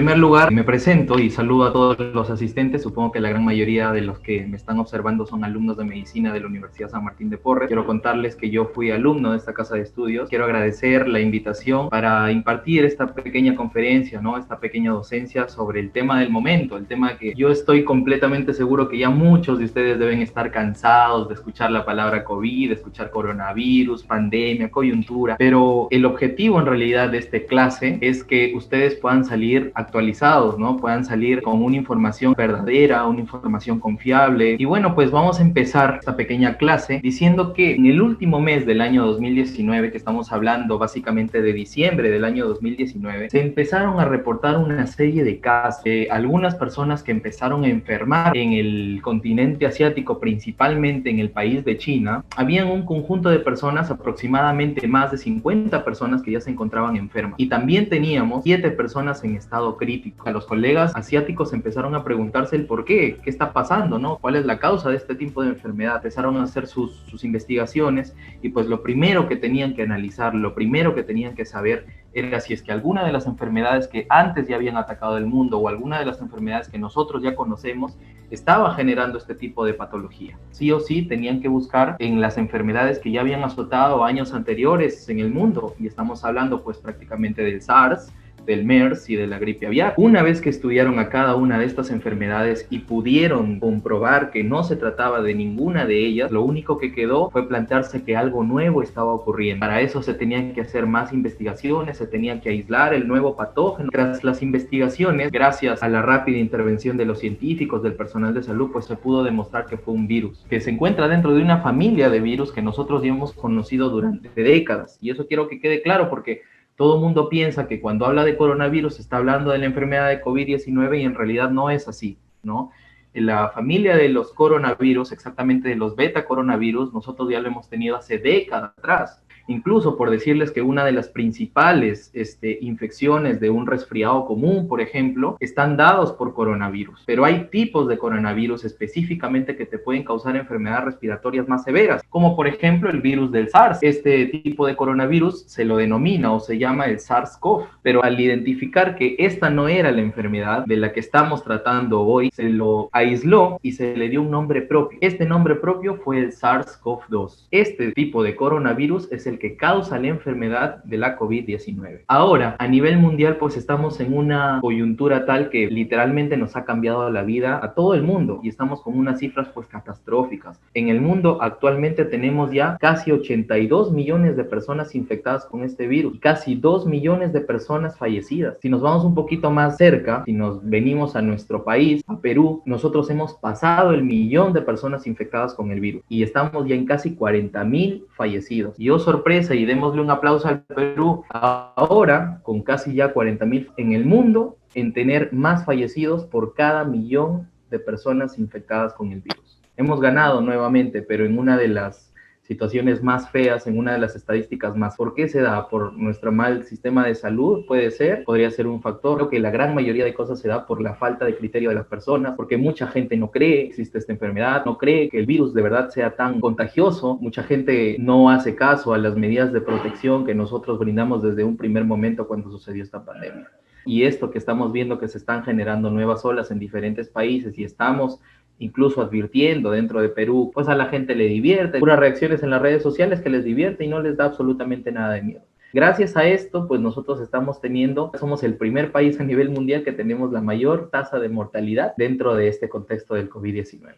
primer lugar, me presento y saludo a todos los asistentes. Supongo que la gran mayoría de los que me están observando son alumnos de medicina de la Universidad San Martín de Porres. Quiero contarles que yo fui alumno de esta casa de estudios. Quiero agradecer la invitación para impartir esta pequeña conferencia, ¿no? Esta pequeña docencia sobre el tema del momento, el tema que yo estoy completamente seguro que ya muchos de ustedes deben estar cansados de escuchar la palabra COVID, de escuchar coronavirus, pandemia, coyuntura, pero el objetivo en realidad de esta clase es que ustedes puedan salir actualizados, ¿no? Puedan salir con una información verdadera, una información confiable. Y bueno, pues vamos a empezar esta pequeña clase diciendo que en el último mes del año 2019, que estamos hablando básicamente de diciembre del año 2019, se empezaron a reportar una serie de casos de algunas personas que empezaron a enfermar en el continente asiático, principalmente en el país de China. Habían un conjunto de personas, aproximadamente más de 50 personas que ya se encontraban enfermas. Y también teníamos 7 personas en estado crítico. A los colegas asiáticos empezaron a preguntarse el por qué está pasando, ¿no? ¿Cuál es la causa de este tipo de enfermedad? Empezaron a hacer sus investigaciones y pues lo primero que tenían que analizar, lo primero que tenían que saber era si es que alguna de las enfermedades que antes ya habían atacado el mundo o alguna de las enfermedades que nosotros ya conocemos estaba generando este tipo de patología. Sí o sí tenían que buscar en las enfermedades que ya habían azotado años anteriores en el mundo, y estamos hablando pues prácticamente del SARS, del MERS y de la gripe aviar. Una vez que estudiaron a cada una de estas enfermedades y pudieron comprobar que no se trataba de ninguna de ellas, lo único que quedó fue plantearse que algo nuevo estaba ocurriendo. Para eso se tenían que hacer más investigaciones, se tenían que aislar el nuevo patógeno. Tras las investigaciones, gracias a la rápida intervención de los científicos, del personal de salud, pues se pudo demostrar que fue un virus, que se encuentra dentro de una familia de virus que nosotros ya hemos conocido durante décadas. Y eso quiero que quede claro, porque todo el mundo piensa que cuando habla de coronavirus está hablando de la enfermedad de COVID-19 y en realidad no es así, ¿no? En la familia de los coronavirus, exactamente de los beta coronavirus, nosotros ya lo hemos tenido hace décadas atrás. Incluso por decirles que una de las principales infecciones de un resfriado común, por ejemplo, están dados por coronavirus. Pero hay tipos de coronavirus específicamente que te pueden causar enfermedades respiratorias más severas, como por ejemplo el virus del SARS. Este tipo de coronavirus se lo denomina o se llama el SARS-CoV, pero al identificar que esta no era la enfermedad de la que estamos tratando hoy, se lo aisló y se le dio un nombre propio. Este nombre propio fue el SARS-CoV-2. Este tipo de coronavirus es el que causa la enfermedad de la COVID-19. Ahora, a nivel mundial, pues estamos en una coyuntura tal que literalmente nos ha cambiado la vida a todo el mundo y estamos con unas cifras pues catastróficas. En el mundo actualmente tenemos ya casi 82 millones de personas infectadas con este virus y casi 2 millones de personas fallecidas. Si nos vamos un poquito más cerca, si nos venimos a nuestro país, a Perú, nosotros hemos pasado el 1.000.000 de personas infectadas con el virus y estamos ya en casi 40.000 fallecidos. Y oh sorpresa, y démosle un aplauso al Perú, ahora con casi ya 40.000 en el mundo, en tener más fallecidos por cada 1.000.000 de personas infectadas con el virus. Hemos ganado nuevamente, pero en una de las situaciones más feas, en una de las estadísticas más. ¿Por qué se da? ¿Por nuestro mal sistema de salud? Puede ser, podría ser un factor. Creo que la gran mayoría de cosas se da por la falta de criterio de las personas, porque mucha gente no cree que existe esta enfermedad, no cree que el virus de verdad sea tan contagioso. Mucha gente no hace caso a las medidas de protección que nosotros brindamos desde un primer momento cuando sucedió esta pandemia. Y esto que estamos viendo, que se están generando nuevas olas en diferentes países y estamos incluso advirtiendo dentro de Perú, pues a la gente le divierte, puras reacciones en las redes sociales que les divierte y no les da absolutamente nada de miedo. Gracias a esto, pues nosotros estamos teniendo, somos el primer país a nivel mundial que tenemos la mayor tasa de mortalidad dentro de este contexto del COVID-19.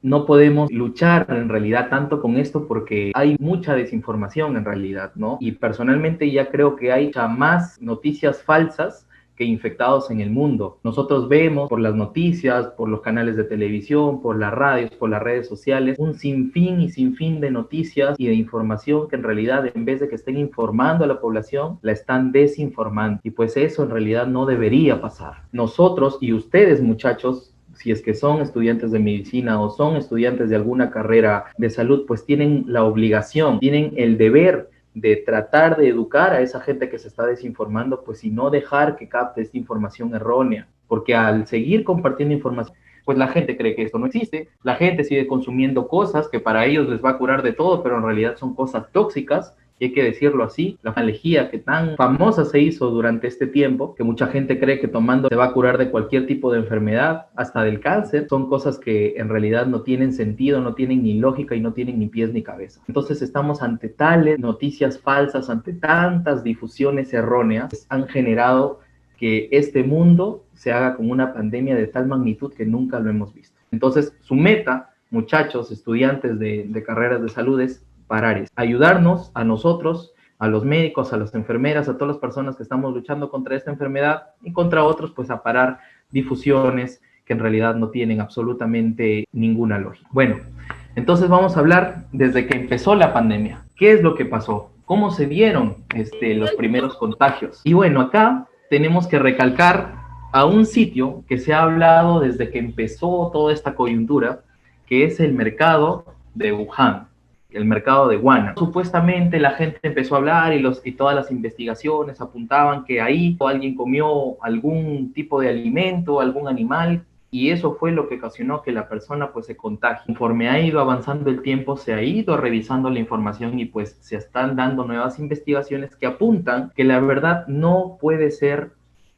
No podemos luchar en realidad tanto con esto porque hay mucha desinformación en realidad, ¿no? Y personalmente ya creo que hay ya más noticias falsas que infectados en el mundo. Nosotros vemos por las noticias, por los canales de televisión, por las radios, por las redes sociales, un sinfín de noticias y de información que en realidad, en vez de que estén informando a la población, la están desinformando. Y pues eso en realidad no debería pasar. Nosotros y ustedes, muchachos, si es que son estudiantes de medicina o son estudiantes de alguna carrera de salud, pues tienen la obligación, tienen el deber de tratar de educar a esa gente que se está desinformando, pues y no dejar que capte esta información errónea, porque al seguir compartiendo información, pues la gente cree que esto no existe, la gente sigue consumiendo cosas que para ellos les va a curar de todo, pero en realidad son cosas tóxicas Y hay que decirlo así, la lejía que tan famosa se hizo durante este tiempo, que mucha gente cree que tomando se va a curar de cualquier tipo de enfermedad, hasta del cáncer, son cosas que en realidad no tienen sentido, no tienen ni lógica y no tienen ni pies ni cabeza. Entonces estamos ante tales noticias falsas, ante tantas difusiones erróneas, que han generado que este mundo se haga como una pandemia de tal magnitud que nunca lo hemos visto. Entonces, su meta, muchachos, estudiantes de carreras de salud, es parar esto, ayudarnos a nosotros, a los médicos, a las enfermeras, a todas las personas que estamos luchando contra esta enfermedad y contra otros, pues a parar difusiones que en realidad no tienen absolutamente ninguna lógica. Bueno, entonces vamos a hablar desde que empezó la pandemia. ¿Qué es lo que pasó? ¿Cómo se dieron los primeros contagios? Y bueno, acá tenemos que recalcar a un sitio que se ha hablado desde que empezó toda esta coyuntura, que es el mercado de Wuhan, el mercado de Wuhan. Supuestamente la gente empezó a hablar y todas las investigaciones apuntaban que ahí alguien comió algún tipo de alimento, algún animal, y eso fue lo que ocasionó que la persona pues se contagie. Conforme ha ido avanzando el tiempo, se ha ido revisando la información y pues se están dando nuevas investigaciones que apuntan que la verdad no puede ser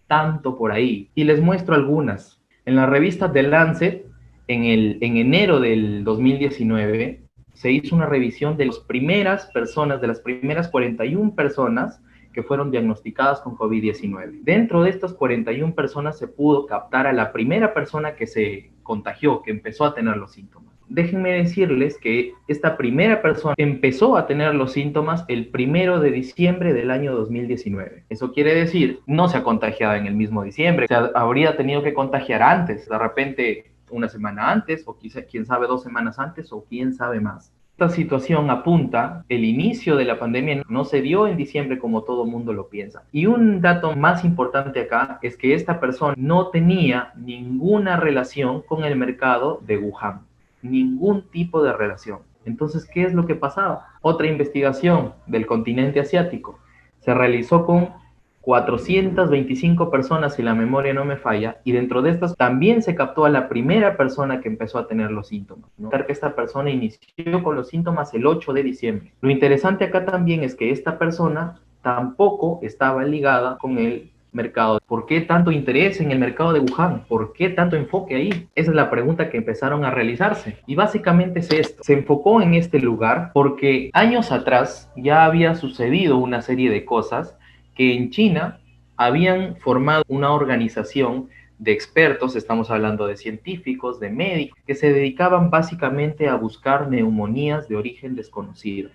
tanto por ahí. Y les muestro algunas. En la revista The Lancet, en enero del 2019, se hizo una revisión de las primeras personas, de las primeras 41 personas que fueron diagnosticadas con COVID-19. Dentro de estas 41 personas se pudo captar a la primera persona que se contagió, que empezó a tener los síntomas. Déjenme decirles que esta primera persona empezó a tener los síntomas el 1 de diciembre del año 2019. Eso quiere decir, no se ha contagiado en el mismo diciembre, se habría tenido que contagiar antes, de repente una semana antes, o quizá, quién sabe, 2 semanas antes, o quién sabe más. Esta situación apunta, el inicio de la pandemia no se dio en diciembre como todo mundo lo piensa. Y un dato más importante acá es que esta persona no tenía ninguna relación con el mercado de Wuhan, ningún tipo de relación. Entonces, ¿qué es lo que pasaba? Otra investigación del continente asiático se realizó con 425 personas, si la memoria no me falla, y dentro de estas también se captó a la primera persona que empezó a tener los síntomas, ¿no? Que esta persona inició con los síntomas el 8 de diciembre. Lo interesante acá también es que esta persona tampoco estaba ligada con el mercado. ¿Por qué tanto interés en el mercado de Wuhan? ¿Por qué tanto enfoque ahí? Esa es la pregunta que empezaron a realizarse. Y básicamente es esto. Se enfocó en este lugar porque años atrás ya había sucedido una serie de cosas que en China habían formado una organización de expertos, estamos hablando de científicos, de médicos, que se dedicaban básicamente a buscar neumonías de origen desconocido.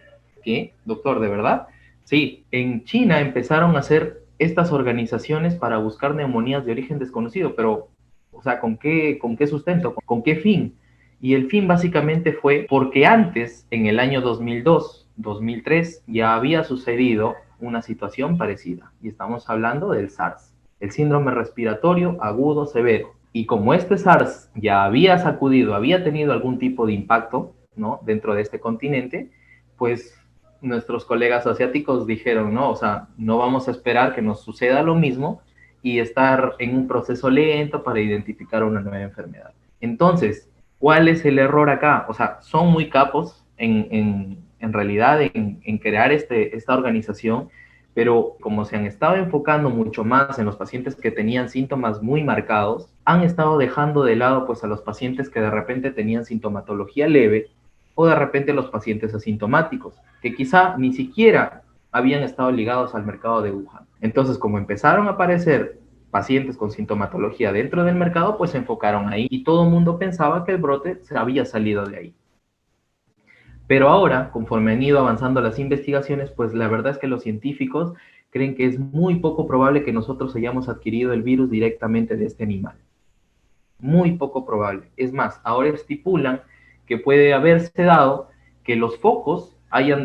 ¿Qué? Doctor, ¿de verdad? Sí, en China empezaron a hacer estas organizaciones para buscar neumonías de origen desconocido, pero, o sea, ¿con qué sustento? ¿Con qué fin? Y el fin básicamente fue porque antes, en el año 2002, 2003, ya había sucedido una situación parecida. Y estamos hablando del SARS, el síndrome respiratorio agudo severo. Y como este SARS ya había sacudido, había tenido algún tipo de impacto, ¿no?, dentro de este continente, pues nuestros colegas asiáticos dijeron, no, o sea, no vamos a esperar que nos suceda lo mismo y estar en un proceso lento para identificar una nueva enfermedad. Entonces, ¿cuál es el error acá? O sea, son muy capos en realidad en crear esta organización, pero como se han estado enfocando mucho más en los pacientes que tenían síntomas muy marcados, han estado dejando de lado pues a los pacientes que de repente tenían sintomatología leve o de repente los pacientes asintomáticos, que quizá ni siquiera habían estado ligados al mercado de Wuhan. Entonces, como empezaron a aparecer pacientes con sintomatología dentro del mercado, pues se enfocaron ahí y todo el mundo pensaba que el brote se había salido de ahí. Pero ahora, conforme han ido avanzando las investigaciones, pues la verdad es que los científicos creen que es muy poco probable que nosotros hayamos adquirido el virus directamente de este animal. Muy poco probable. Es más, ahora estipulan que puede haberse dado que los focos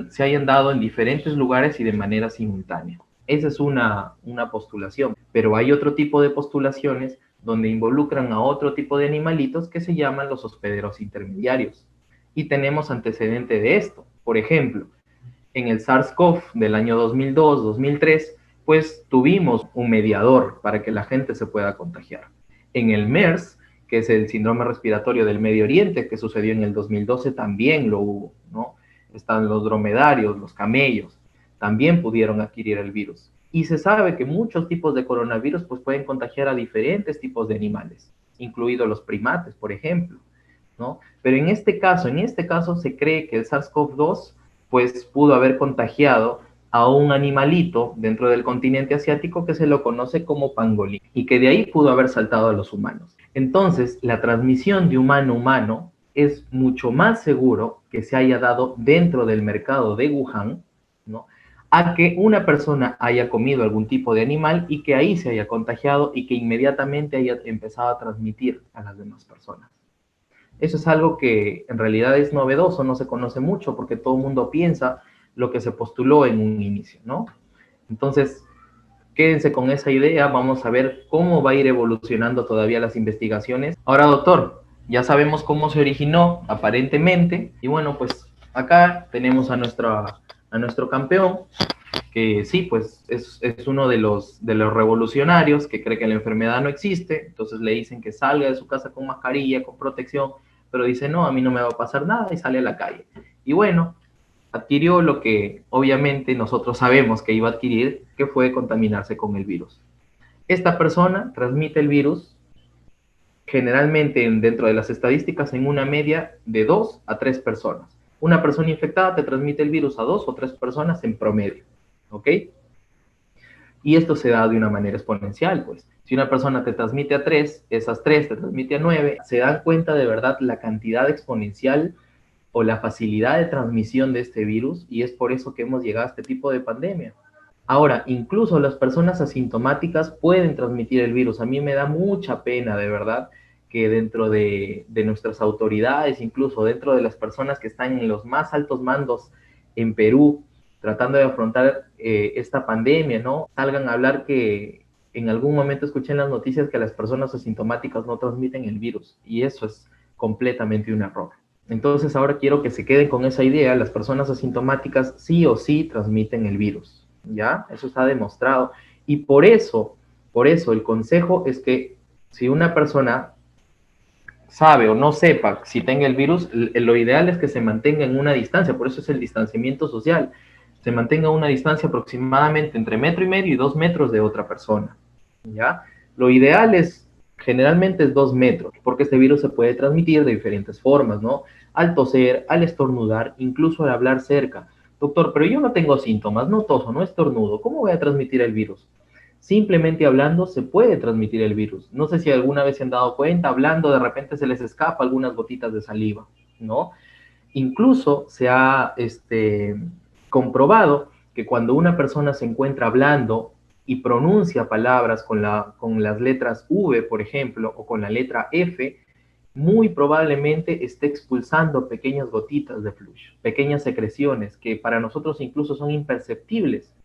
se hayan dado en diferentes lugares y de manera simultánea. Esa es una postulación, pero hay otro tipo de postulaciones donde involucran a otro tipo de animalitos que se llaman los hospederos intermediarios. Y tenemos antecedente de esto. Por ejemplo, en el SARS-CoV del año 2002-2003, pues tuvimos un mediador para que la gente se pueda contagiar. En el MERS, que es el síndrome respiratorio del Medio Oriente, que sucedió en el 2012, también lo hubo, ¿no? Están los dromedarios, los camellos. también pudieron adquirir el virus. Y se sabe que muchos tipos de coronavirus pues, pueden contagiar a diferentes tipos de animales, incluidos los primates, por ejemplo, ¿no? Pero en este caso se cree que el SARS-CoV-2 pues pudo haber contagiado a un animalito dentro del continente asiático que se lo conoce como pangolín y que de ahí pudo haber saltado a los humanos. Entonces, la transmisión de humano a humano es mucho más seguro que se haya dado dentro del mercado de Wuhan, ¿no? A que una persona haya comido algún tipo de animal y que ahí se haya contagiado y que inmediatamente haya empezado a transmitir a las demás personas. Eso es algo que en realidad es novedoso, no se conoce mucho porque todo el mundo piensa lo que se postuló en un inicio, ¿no? Entonces, quédense con esa idea, vamos a ver cómo va a ir evolucionando todavía las investigaciones. Ahora, doctor, ya sabemos cómo se originó aparentemente y bueno, pues acá tenemos a nuestro campeón, que sí, pues es uno de los revolucionarios que cree que la enfermedad no existe, entonces le dicen que salga de su casa con mascarilla, con protección, pero dice, no, a mí no me va a pasar nada y sale a la calle. Y bueno, adquirió lo que obviamente nosotros sabemos que iba a adquirir, que fue contaminarse con el virus. Esta persona transmite el virus generalmente dentro de las estadísticas en una media de 2 a 3 personas. Una persona infectada te transmite el virus a 2 o 3 personas en promedio, ¿ok? Y esto se da de una manera exponencial, pues. Si una persona te transmite a 3, esas 3 te transmite a 9, se dan cuenta de verdad la cantidad exponencial o la facilidad de transmisión de este virus y es por eso que hemos llegado a este tipo de pandemia. Ahora, incluso las personas asintomáticas pueden transmitir el virus. A mí me da mucha pena, de verdad, que dentro de nuestras autoridades, incluso dentro de las personas que están en los más altos mandos en Perú, tratando de afrontar esta pandemia, ¿no? Salgan a hablar que en algún momento escuché en las noticias que las personas asintomáticas no transmiten el virus y eso es completamente un error. Entonces ahora quiero que se queden con esa idea, las personas asintomáticas sí o sí transmiten el virus, ¿ya? Eso está demostrado. Y por eso el consejo es que si una persona sabe o no sepa si tenga el virus, lo ideal es que se mantenga en una distancia, por eso es el distanciamiento social, se mantenga a una distancia aproximadamente entre 1,5 metros y 2 metros de otra persona, ¿ya? Lo ideal es, generalmente es 2 metros, porque este virus se puede transmitir de diferentes formas, ¿no? Al toser, al estornudar, incluso al hablar cerca. Doctor, pero yo no tengo síntomas, no toso, no estornudo, ¿cómo voy a transmitir el virus? Simplemente hablando se puede transmitir el virus. No sé si alguna vez se han dado cuenta, hablando de repente se les escapa algunas gotitas de saliva, ¿no? Incluso se ha comprobado que cuando una persona se encuentra hablando y pronuncia palabras con las letras V, por ejemplo, o con la letra F, muy probablemente esté expulsando pequeñas gotitas de flujo, pequeñas secreciones que para nosotros incluso son imperceptibles,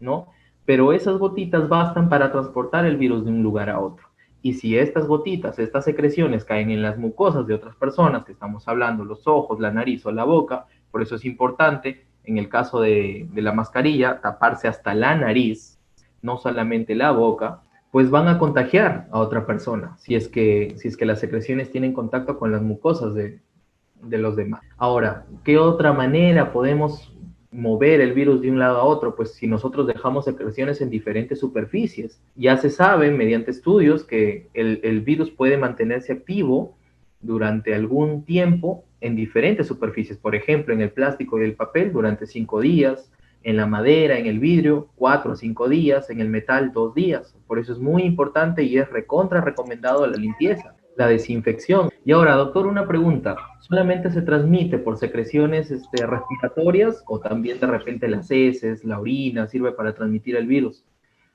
¿no? Pero esas gotitas bastan para transportar el virus de un lugar a otro. Y si estas gotitas, estas secreciones caen en las mucosas de otras personas, que estamos hablando, los ojos, la nariz o la boca, por eso es importante, en el caso de la mascarilla, taparse hasta la nariz, no solamente la boca, pues van a contagiar a otra persona, si es que las secreciones tienen contacto con las mucosas de los demás. Ahora, ¿qué otra manera podemos mover el virus de un lado a otro? Pues si nosotros dejamos secreciones en diferentes superficies. Ya se sabe mediante estudios que el virus puede mantenerse activo durante algún tiempo en diferentes superficies. Por ejemplo, en el plástico y el papel durante 5 días, en la madera, en el vidrio, 4 o 5 días, en el metal, 2 días. Por eso es muy importante y es recontra recomendado la limpieza, la desinfección. Y ahora, doctor, una pregunta. ¿Solamente se transmite por secreciones respiratorias o también de repente las heces, la orina sirve para transmitir el virus?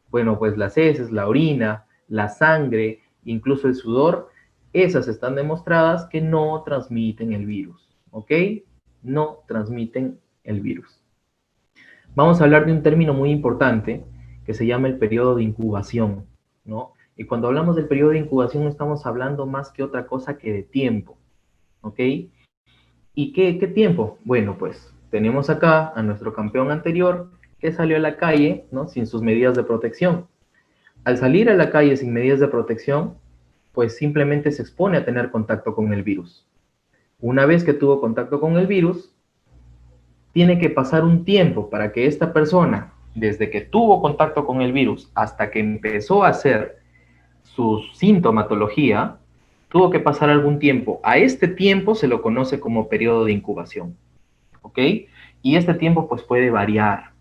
Bueno, pues las heces, la orina, la sangre, incluso el sudor, esas están demostradas que no transmiten el virus, ¿ok? No transmiten el virus. Vamos a hablar de un término muy importante que se llama el periodo de incubación, ¿no? Y cuando hablamos del periodo de incubación no estamos hablando más que otra cosa que de tiempo, ¿ok? ¿Y qué tiempo? Bueno, pues tenemos acá a nuestro campeón anterior que salió a la calle, ¿no? Sin sus medidas de protección. Al salir a la calle sin medidas de protección, pues simplemente se expone a tener contacto con el virus. Una vez que tuvo contacto con el virus, tiene que pasar un tiempo para que esta persona, desde que tuvo contacto con el virus hasta que empezó a hacer su sintomatología, tuvo que pasar algún tiempo. A este tiempo se lo conoce como periodo de incubación, ¿ok? Y este tiempo pues puede variar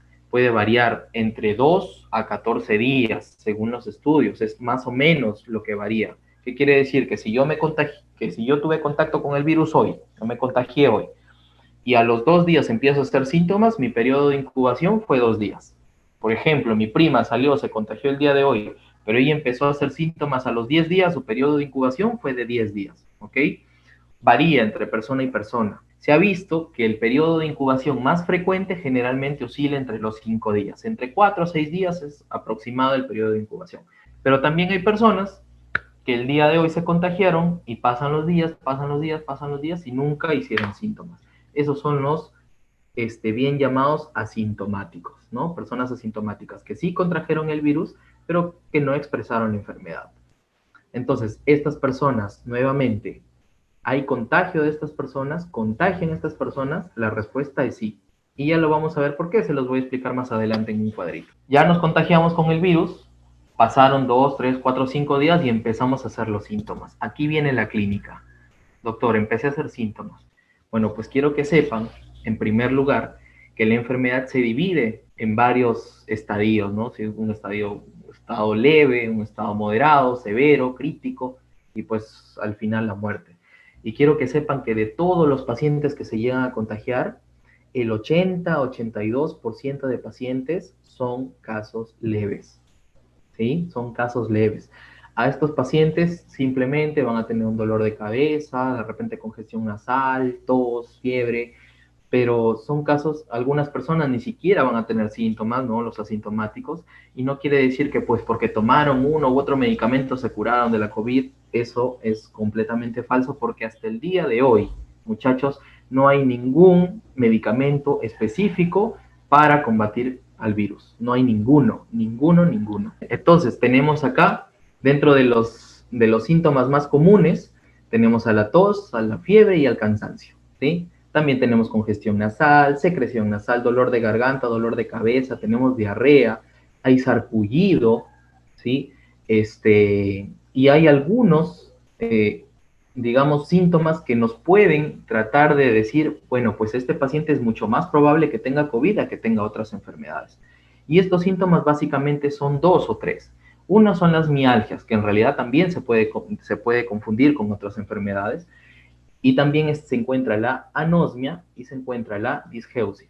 entre 2 a 14 días, según los estudios, es más o menos lo que varía. ¿Qué quiere decir? Que si yo tuve contacto con el virus hoy, yo me contagié hoy, y a los 2 días empiezo a hacer síntomas, mi periodo de incubación fue 2 días. Por ejemplo, mi prima salió, se contagió el día de hoy, pero ella empezó a hacer síntomas a los 10 días, su periodo de incubación fue de 10 días, ¿ok? Varía entre persona y persona. Se ha visto que el periodo de incubación más frecuente generalmente oscila entre los 5 días. Entre 4 a 6 días es aproximado el periodo de incubación. Pero también hay personas que el día de hoy se contagiaron y pasan los días, pasan los días, pasan los días y nunca hicieron síntomas. Esos son los bien llamados asintomáticos, ¿no? Personas asintomáticas que sí contrajeron el virus, pero que no expresaron la enfermedad. Entonces, estas personas, nuevamente, ¿hay contagio de estas personas? ¿Contagian estas personas? La respuesta es sí. Y ya lo vamos a ver por qué, se los voy a explicar más adelante en un cuadrito. Ya nos contagiamos con el virus, pasaron 2, 3, 4, 5 días y empezamos a hacer los síntomas. Aquí viene la clínica. Doctor, empecé a hacer síntomas. Bueno, pues quiero que sepan, en primer lugar, que la enfermedad se divide en varios estadios, ¿no? Si es un estado leve, un estado moderado, severo, crítico, y pues al final la muerte. Y quiero que sepan que de todos los pacientes que se llegan a contagiar, el 80-82% de pacientes son casos leves, ¿sí? Son casos leves. A estos pacientes simplemente van a tener un dolor de cabeza, de repente congestión nasal, tos, fiebre, pero son casos, algunas personas ni siquiera van a tener síntomas, ¿no? Los asintomáticos, y no quiere decir que pues porque tomaron uno u otro medicamento se curaron de la COVID. Eso es completamente falso porque hasta el día de hoy, muchachos, no hay ningún medicamento específico para combatir al virus. No hay ninguno, ninguno, ninguno. Entonces, tenemos acá, dentro de los síntomas más comunes, tenemos a la tos, a la fiebre y al cansancio, ¿sí? También tenemos congestión nasal, secreción nasal, dolor de garganta, dolor de cabeza, tenemos diarrea, hay sarpullido, ¿sí? Y hay algunos, digamos, síntomas que nos pueden tratar de decir, bueno, pues este paciente es mucho más probable que tenga COVID a que tenga otras enfermedades. Y estos síntomas básicamente son dos o tres. Una son las mialgias, que en realidad también se puede confundir con otras enfermedades. Y también se encuentra la anosmia y se encuentra la disgeusia.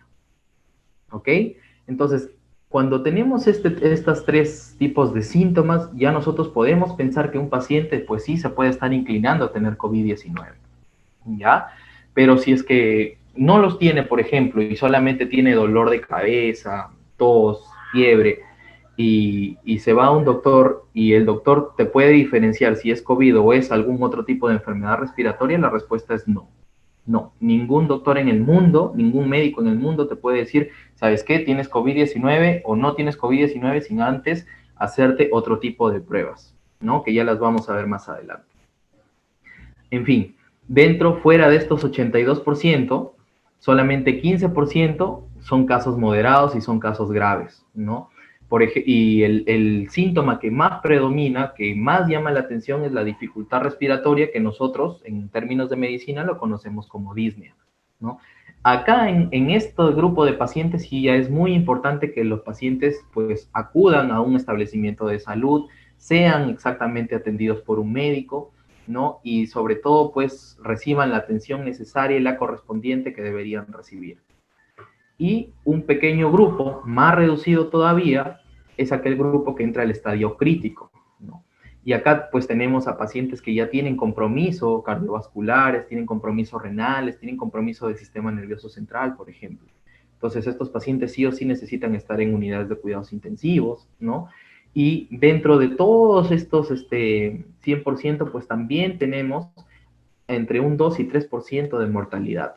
¿Ok? Entonces, cuando tenemos estos tres tipos de síntomas, ya nosotros podemos pensar que un paciente, pues sí, se puede estar inclinando a tener COVID-19. ¿Ya? Pero si es que no los tiene, por ejemplo, y solamente tiene dolor de cabeza, tos, fiebre, y se va a un doctor y el doctor te puede diferenciar si es COVID o es algún otro tipo de enfermedad respiratoria, la respuesta es no. No, ningún doctor en el mundo, ningún médico en el mundo te puede decir, ¿sabes qué? Tienes COVID-19 o no tienes COVID-19 sin antes hacerte otro tipo de pruebas, ¿no? Que ya las vamos a ver más adelante. En fin, fuera de estos 82%, solamente 15% son casos moderados y son casos graves, ¿no? Y el síntoma que más predomina, que más llama la atención, es la dificultad respiratoria, que nosotros, en términos de medicina, lo conocemos como disnea, ¿no? Acá en este grupo de pacientes sí ya es muy importante que los pacientes pues acudan a un establecimiento de salud, sean exactamente atendidos por un médico, ¿no? Y sobre todo, pues, reciban la atención necesaria y la correspondiente que deberían recibir. Y un pequeño grupo, más reducido todavía, es aquel grupo que entra al estadio crítico, ¿no? Y acá, pues, tenemos a pacientes que ya tienen compromiso cardiovasculares, tienen compromiso renales, tienen compromiso del sistema nervioso central, por ejemplo. Entonces, estos pacientes sí o sí necesitan estar en unidades de cuidados intensivos, ¿no? Y dentro de todos estos 100%, pues también tenemos entre un 2 y 3% de mortalidad.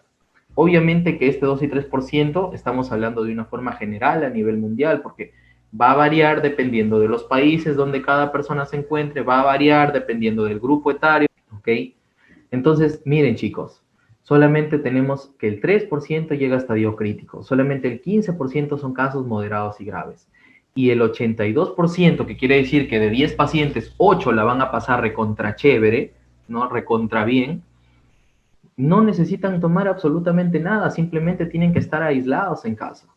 Obviamente que este 2 y 3% estamos hablando de una forma general a nivel mundial, porque va a variar dependiendo de los países donde cada persona se encuentre, va a variar dependiendo del grupo etario, ¿ok? Entonces, miren chicos, solamente tenemos que el 3% llega a estadio crítico, solamente el 15% son casos moderados y graves. Y el 82%, que quiere decir que de 10 pacientes, 8 la van a pasar recontra chévere, ¿no? Recontra bien, no necesitan tomar absolutamente nada, simplemente tienen que estar aislados en casa.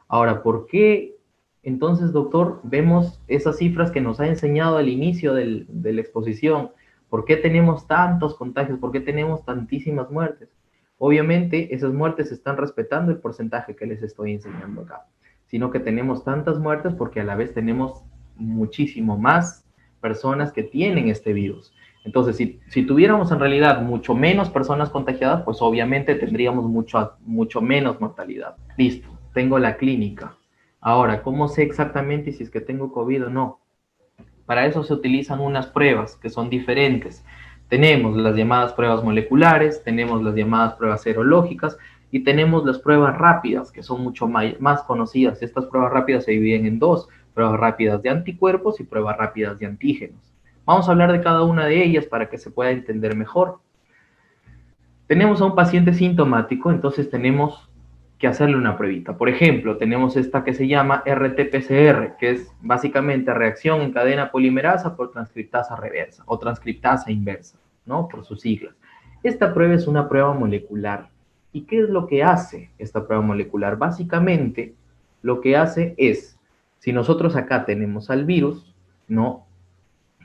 Ahora, ¿por qué entonces, doctor, vemos esas cifras que nos ha enseñado al inicio de la exposición? ¿Por qué tenemos tantos contagios? ¿Por qué tenemos tantísimas muertes? Obviamente, esas muertes están respetando el porcentaje que les estoy enseñando acá, sino que tenemos tantas muertes porque a la vez tenemos muchísimo más personas que tienen este virus. Entonces, si tuviéramos en realidad mucho menos personas contagiadas, pues obviamente tendríamos mucho menos mortalidad. Listo, tengo la clínica. Ahora, ¿cómo sé exactamente si es que tengo COVID o no? Para eso se utilizan unas pruebas que son diferentes. Tenemos las llamadas pruebas moleculares, tenemos las llamadas pruebas serológicas y tenemos las pruebas rápidas, que son mucho más conocidas. Estas pruebas rápidas se dividen en dos, pruebas rápidas de anticuerpos y pruebas rápidas de antígenos. Vamos a hablar de cada una de ellas para que se pueda entender mejor. Tenemos a un paciente sintomático, entonces tenemos que hacerle una pruebita. Por ejemplo, tenemos esta que se llama RT-PCR, que es básicamente reacción en cadena polimerasa por transcriptasa reversa o transcriptasa inversa, ¿no? Por sus siglas. Esta prueba es una prueba molecular. ¿Y qué es lo que hace esta prueba molecular? Básicamente, lo que hace es, si nosotros acá tenemos al virus, ¿no?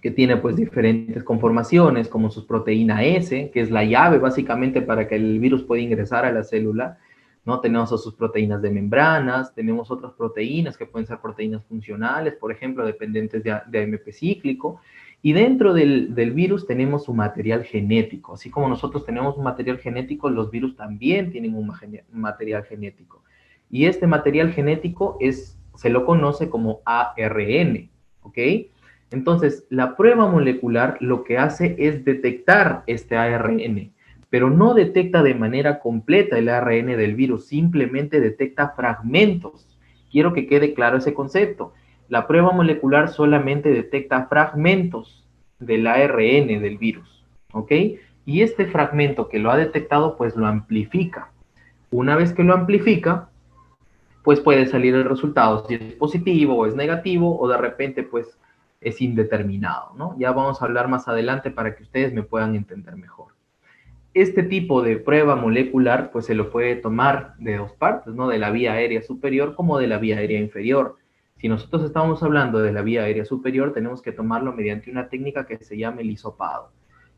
Que tiene pues diferentes conformaciones, como sus proteína S, que es la llave básicamente para que el virus pueda ingresar a la célula, ¿no? Tenemos sus proteínas de membranas, tenemos otras proteínas que pueden ser proteínas funcionales, por ejemplo, dependientes de AMP cíclico, y dentro del virus tenemos su material genético. Así como nosotros tenemos un material genético, los virus también tienen un material genético. Y este material genético se lo conoce como ARN, ¿ok? Entonces, la prueba molecular lo que hace es detectar este ARN, pero no detecta de manera completa el ARN del virus, simplemente detecta fragmentos. Quiero que quede claro ese concepto. La prueba molecular solamente detecta fragmentos del ARN del virus, ¿ok? Y este fragmento que lo ha detectado, pues lo amplifica. Una vez que lo amplifica, pues puede salir el resultado, si es positivo o es negativo, o de repente pues es indeterminado, ¿no? Ya vamos a hablar más adelante para que ustedes me puedan entender mejor. Este tipo de prueba molecular pues se lo puede tomar de dos partes, ¿no? De la vía aérea superior como de la vía aérea inferior. Si nosotros estamos hablando de la vía aérea superior, tenemos que tomarlo mediante una técnica que se llama el hisopado.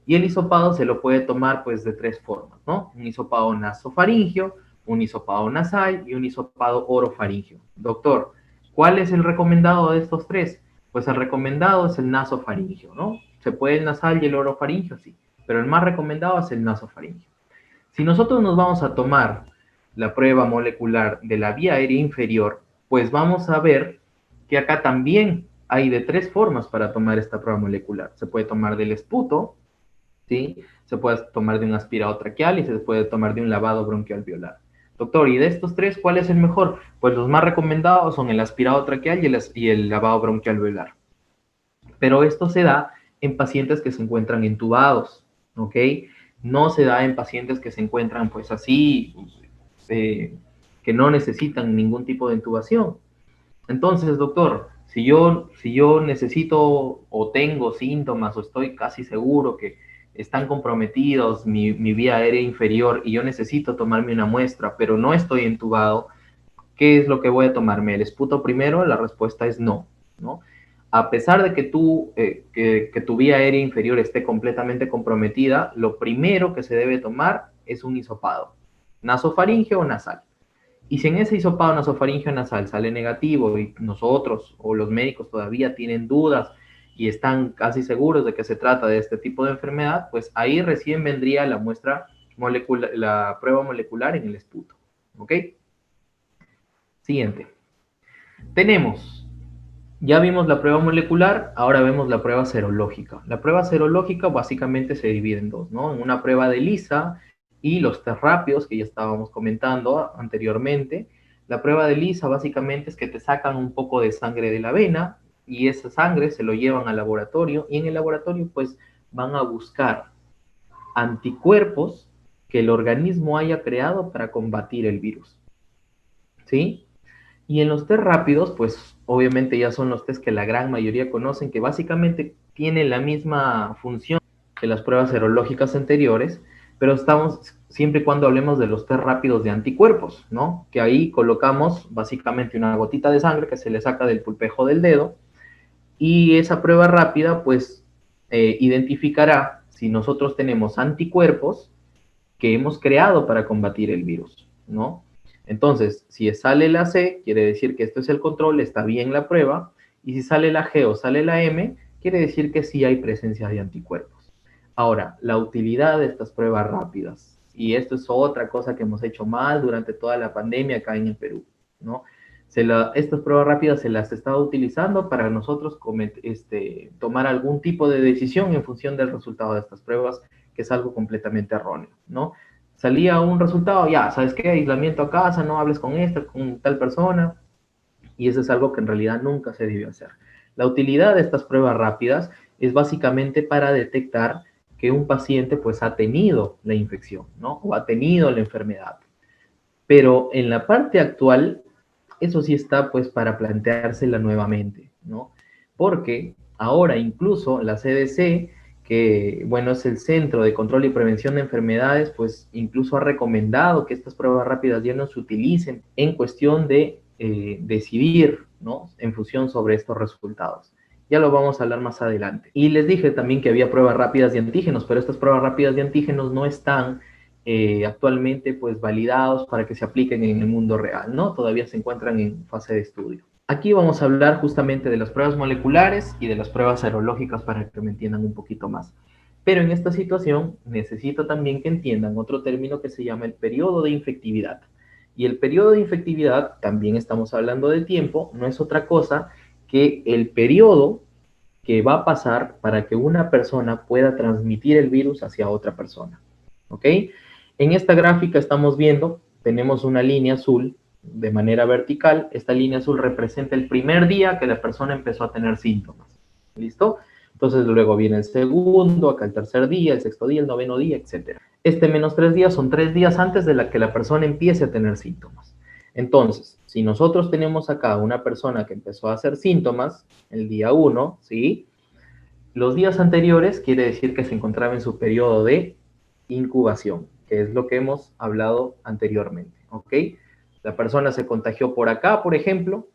Y el hisopado se lo puede tomar pues de tres formas, ¿no? Un hisopado nasofaringio, un hisopado nasal y un hisopado orofaringio. Doctor, ¿cuál es el recomendado de estos tres? Pues el recomendado es el nasofaringio, ¿no? ¿Se puede el nasal y el orofaringio? Sí, pero el más recomendado es el nasofaringio. Si nosotros nos vamos a tomar la prueba molecular de la vía aérea inferior, pues vamos a ver que acá también hay de tres formas para tomar esta prueba molecular. Se puede tomar del esputo, ¿sí? Se puede tomar de un aspirado traqueal y se puede tomar de un lavado bronquialveolar. Doctor, ¿y de estos tres cuál es el mejor? Pues los más recomendados son el aspirado traqueal y el lavado bronquialveolar. Pero esto se da en pacientes que se encuentran intubados, ¿ok? No se da en pacientes que se encuentran pues así, que no necesitan ningún tipo de intubación. Entonces, doctor, si yo necesito o tengo síntomas o estoy casi seguro que están comprometidos mi vía aérea inferior y yo necesito tomarme una muestra, pero no estoy entubado, ¿qué es lo que voy a tomarme? ¿El esputo primero? La respuesta es no, ¿no? A pesar de que tu vía aérea inferior esté completamente comprometida, lo primero que se debe tomar es un hisopado, nasofaringeo o nasal. Y si en ese hisopado nasofaringeo nasal sale negativo y nosotros o los médicos todavía tienen dudas y están casi seguros de que se trata de este tipo de enfermedad, pues ahí recién vendría la muestra molecular, la prueba molecular en el esputo. ¿Ok? Siguiente. Tenemos, ya vimos la prueba molecular, ahora vemos la prueba serológica. La prueba serológica básicamente se divide en dos, ¿no? En una prueba de ELISA y los test rápidos que ya estábamos comentando anteriormente. La prueba de ELISA básicamente es que te sacan un poco de sangre de la vena y esa sangre se lo llevan al laboratorio y en el laboratorio pues van a buscar anticuerpos que el organismo haya creado para combatir el virus, ¿sí? Y en los test rápidos, pues obviamente ya son los test que la gran mayoría conocen, que básicamente tienen la misma función que las pruebas serológicas anteriores, pero estamos siempre y cuando hablemos de los test rápidos de anticuerpos, ¿no? Que ahí colocamos básicamente una gotita de sangre que se le saca del pulpejo del dedo, y esa prueba rápida pues identificará si nosotros tenemos anticuerpos que hemos creado para combatir el virus, ¿no? Entonces, si sale la C, quiere decir que esto es el control, está bien la prueba, y si sale la G o sale la M, quiere decir que sí hay presencia de anticuerpos. Ahora, la utilidad de estas pruebas rápidas, y esto es otra cosa que hemos hecho mal durante toda la pandemia acá en el Perú, ¿no? Estas pruebas rápidas se las estaba utilizando para nosotros tomar algún tipo de decisión en función del resultado de estas pruebas, que es algo completamente erróneo, ¿no? Salía un resultado, ya, ¿sabes qué? Aislamiento a casa, no hables con esta, con tal persona, y eso es algo que en realidad nunca se debió hacer. La utilidad de estas pruebas rápidas es básicamente para detectar que un paciente pues ha tenido la infección, ¿no? O ha tenido la enfermedad. Pero en la parte actual, eso sí está pues para planteársela nuevamente, ¿no? Porque ahora incluso la CDC, que bueno, es el Centro de Control y Prevención de Enfermedades, pues incluso ha recomendado que estas pruebas rápidas ya no se utilicen en cuestión de decidir, ¿no? En función sobre estos resultados. Ya lo vamos a hablar más adelante. Y les dije también que había pruebas rápidas de antígenos, pero estas pruebas rápidas de antígenos no están actualmente pues validados para que se apliquen en el mundo real, ¿no? Todavía se encuentran en fase de estudio. Aquí vamos a hablar justamente de las pruebas moleculares y de las pruebas serológicas para que me entiendan un poquito más. Pero en esta situación necesito también que entiendan otro término que se llama el periodo de infectividad. Y el periodo de infectividad, también estamos hablando de tiempo, no es otra cosa que el periodo que va a pasar para que una persona pueda transmitir el virus hacia otra persona. ¿Ok? En esta gráfica estamos viendo, tenemos una línea azul de manera vertical. Esta línea azul representa el primer día que la persona empezó a tener síntomas. ¿Listo? Entonces luego viene el segundo, acá el tercer día, el sexto día, el noveno día, etc. Este menos 3 días son 3 días antes de la que la persona empiece a tener síntomas. Entonces, si nosotros tenemos acá una persona que empezó a hacer síntomas el día 1, ¿sí? Los días anteriores quiere decir que se encontraba en su periodo de incubación, que es lo que hemos hablado anteriormente, ¿ok? La persona se contagió por acá, por ejemplo,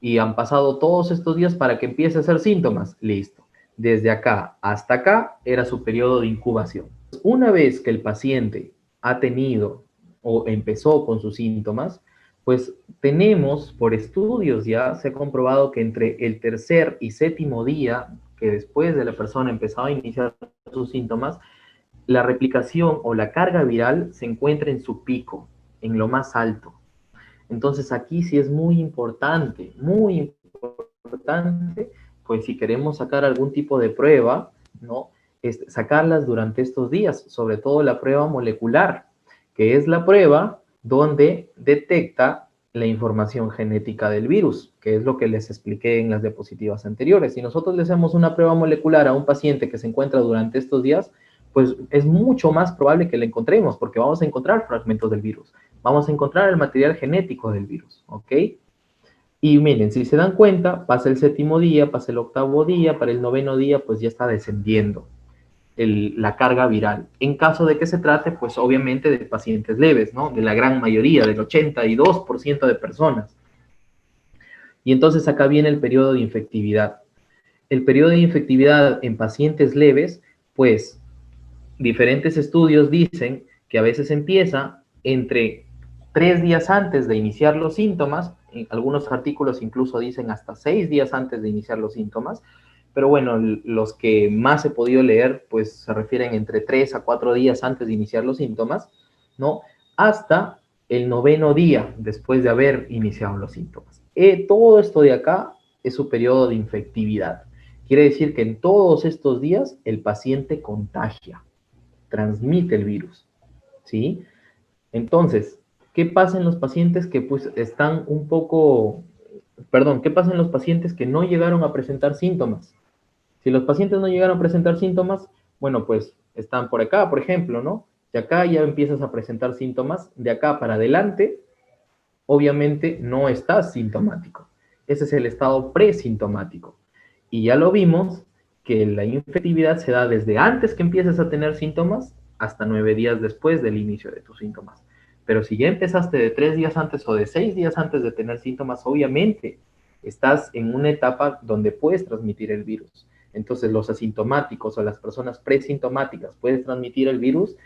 y han pasado todos estos días para que empiece a hacer síntomas. Listo. Desde acá hasta acá era su periodo de incubación. Una vez que el paciente ha tenido o empezó con sus síntomas, pues tenemos por estudios ya se ha comprobado que entre el tercer y séptimo día que después de la persona empezaba a iniciar sus síntomas, la replicación o la carga viral se encuentra en su pico, en lo más alto. Entonces aquí sí es muy importante, pues si queremos sacar algún tipo de prueba, ¿no? Sacarlas durante estos días, sobre todo la prueba molecular, que es la prueba donde detecta la información genética del virus, que es lo que les expliqué en las diapositivas anteriores. Si nosotros le hacemos una prueba molecular a un paciente que se encuentra durante estos días, pues es mucho más probable que la encontremos, porque vamos a encontrar fragmentos del virus, vamos a encontrar el material genético del virus, ¿ok? Y miren, si se dan cuenta, pasa el séptimo día, pasa el octavo día, para el noveno día, pues ya está descendiendo la carga viral. En caso de que se trate, pues obviamente de pacientes leves, ¿no? De la gran mayoría, del 82% de personas. Y entonces acá viene el periodo de infectividad. El periodo de infectividad en pacientes leves, pues diferentes estudios dicen que a veces empieza entre 3 días antes de iniciar los síntomas, en algunos artículos incluso dicen hasta 6 días antes de iniciar los síntomas, pero bueno, los que más he podido leer, pues se refieren entre 3 a 4 días antes de iniciar los síntomas, ¿no? Hasta el noveno día después de haber iniciado los síntomas. Todo esto de acá es su periodo de infectividad. Quiere decir que en todos estos días el paciente contagia, transmite el virus, ¿sí? Entonces, ¿qué pasa en los pacientes que pues están un poco, perdón, qué pasa en los pacientes que no llegaron a presentar síntomas? Si los pacientes no llegaron a presentar síntomas, bueno, pues están por acá, por ejemplo, ¿no? Si acá ya empiezas a presentar síntomas, de acá para adelante, obviamente no estás sintomático. Ese es el estado presintomático. Y ya lo vimos que la infectividad se da desde antes que empieces a tener síntomas hasta 9 días después del inicio de tus síntomas. Pero si ya empezaste de 3 días antes o de 6 días antes de tener síntomas, obviamente estás en una etapa donde puedes transmitir el virus. Entonces, los asintomáticos o las personas presintomáticas, ¿puedes transmitir el virus?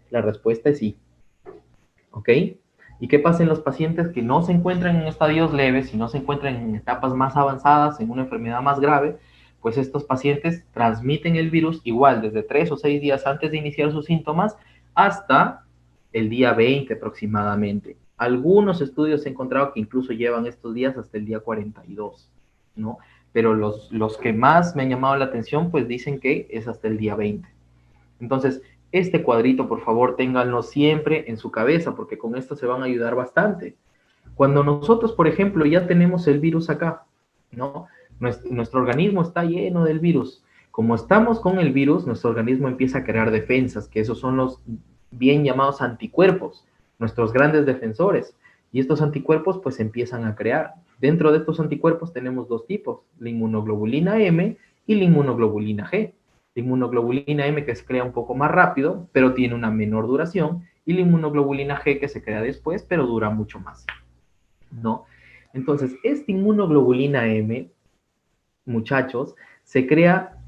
La respuesta es sí. ¿Ok? ¿Y qué pasa en los pacientes que no se encuentran en estadios leves y no se encuentran en etapas más avanzadas, en una enfermedad más grave? Pues estos pacientes transmiten el virus igual desde 3 o 6 días antes de iniciar sus síntomas hasta el día 20 aproximadamente. Algunos estudios he encontrado que incluso llevan estos días hasta el día 42, ¿no? Pero los que más me han llamado la atención, pues dicen que es hasta el día 20. Entonces, este cuadrito, por favor, ténganlo siempre en su cabeza, porque con esto se van a ayudar bastante. Cuando nosotros, por ejemplo, ya tenemos el virus acá, ¿no? Nuestro organismo está lleno del virus. Como estamos con el virus, nuestro organismo empieza a crear defensas, que esos son los bien llamados anticuerpos, nuestros grandes defensores. Y estos anticuerpos pues empiezan a crear. Dentro de estos anticuerpos tenemos dos tipos, la inmunoglobulina M y la inmunoglobulina G. La inmunoglobulina M que se crea un poco más rápido, pero tiene una menor duración, y la inmunoglobulina G que se crea después, pero dura mucho más, ¿no? Entonces, esta inmunoglobulina M, muchachos, se crea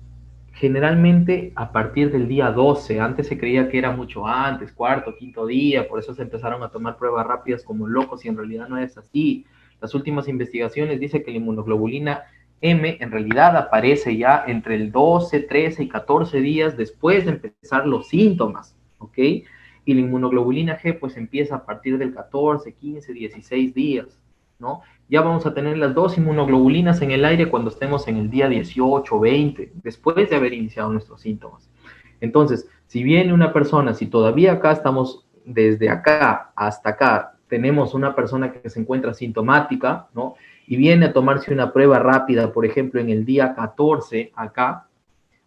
generalmente a partir del día 12. Antes se creía que era mucho antes, cuarto, quinto día, por eso se empezaron a tomar pruebas rápidas como locos y en realidad no es así. Las últimas investigaciones dicen que la inmunoglobulina M en realidad aparece ya entre el 12, 13 y 14 días después de empezar los síntomas, ¿ok? Y la inmunoglobulina G pues empieza a partir del 14, 15, 16 días, ¿no? Ya vamos a tener las dos inmunoglobulinas en el aire cuando estemos en el día 18 o 20, después de haber iniciado nuestros síntomas. Entonces, si viene una persona, si todavía acá estamos, desde acá hasta acá, tenemos una persona que se encuentra sintomática, ¿no? Y viene a tomarse una prueba rápida, por ejemplo, en el día 14 acá,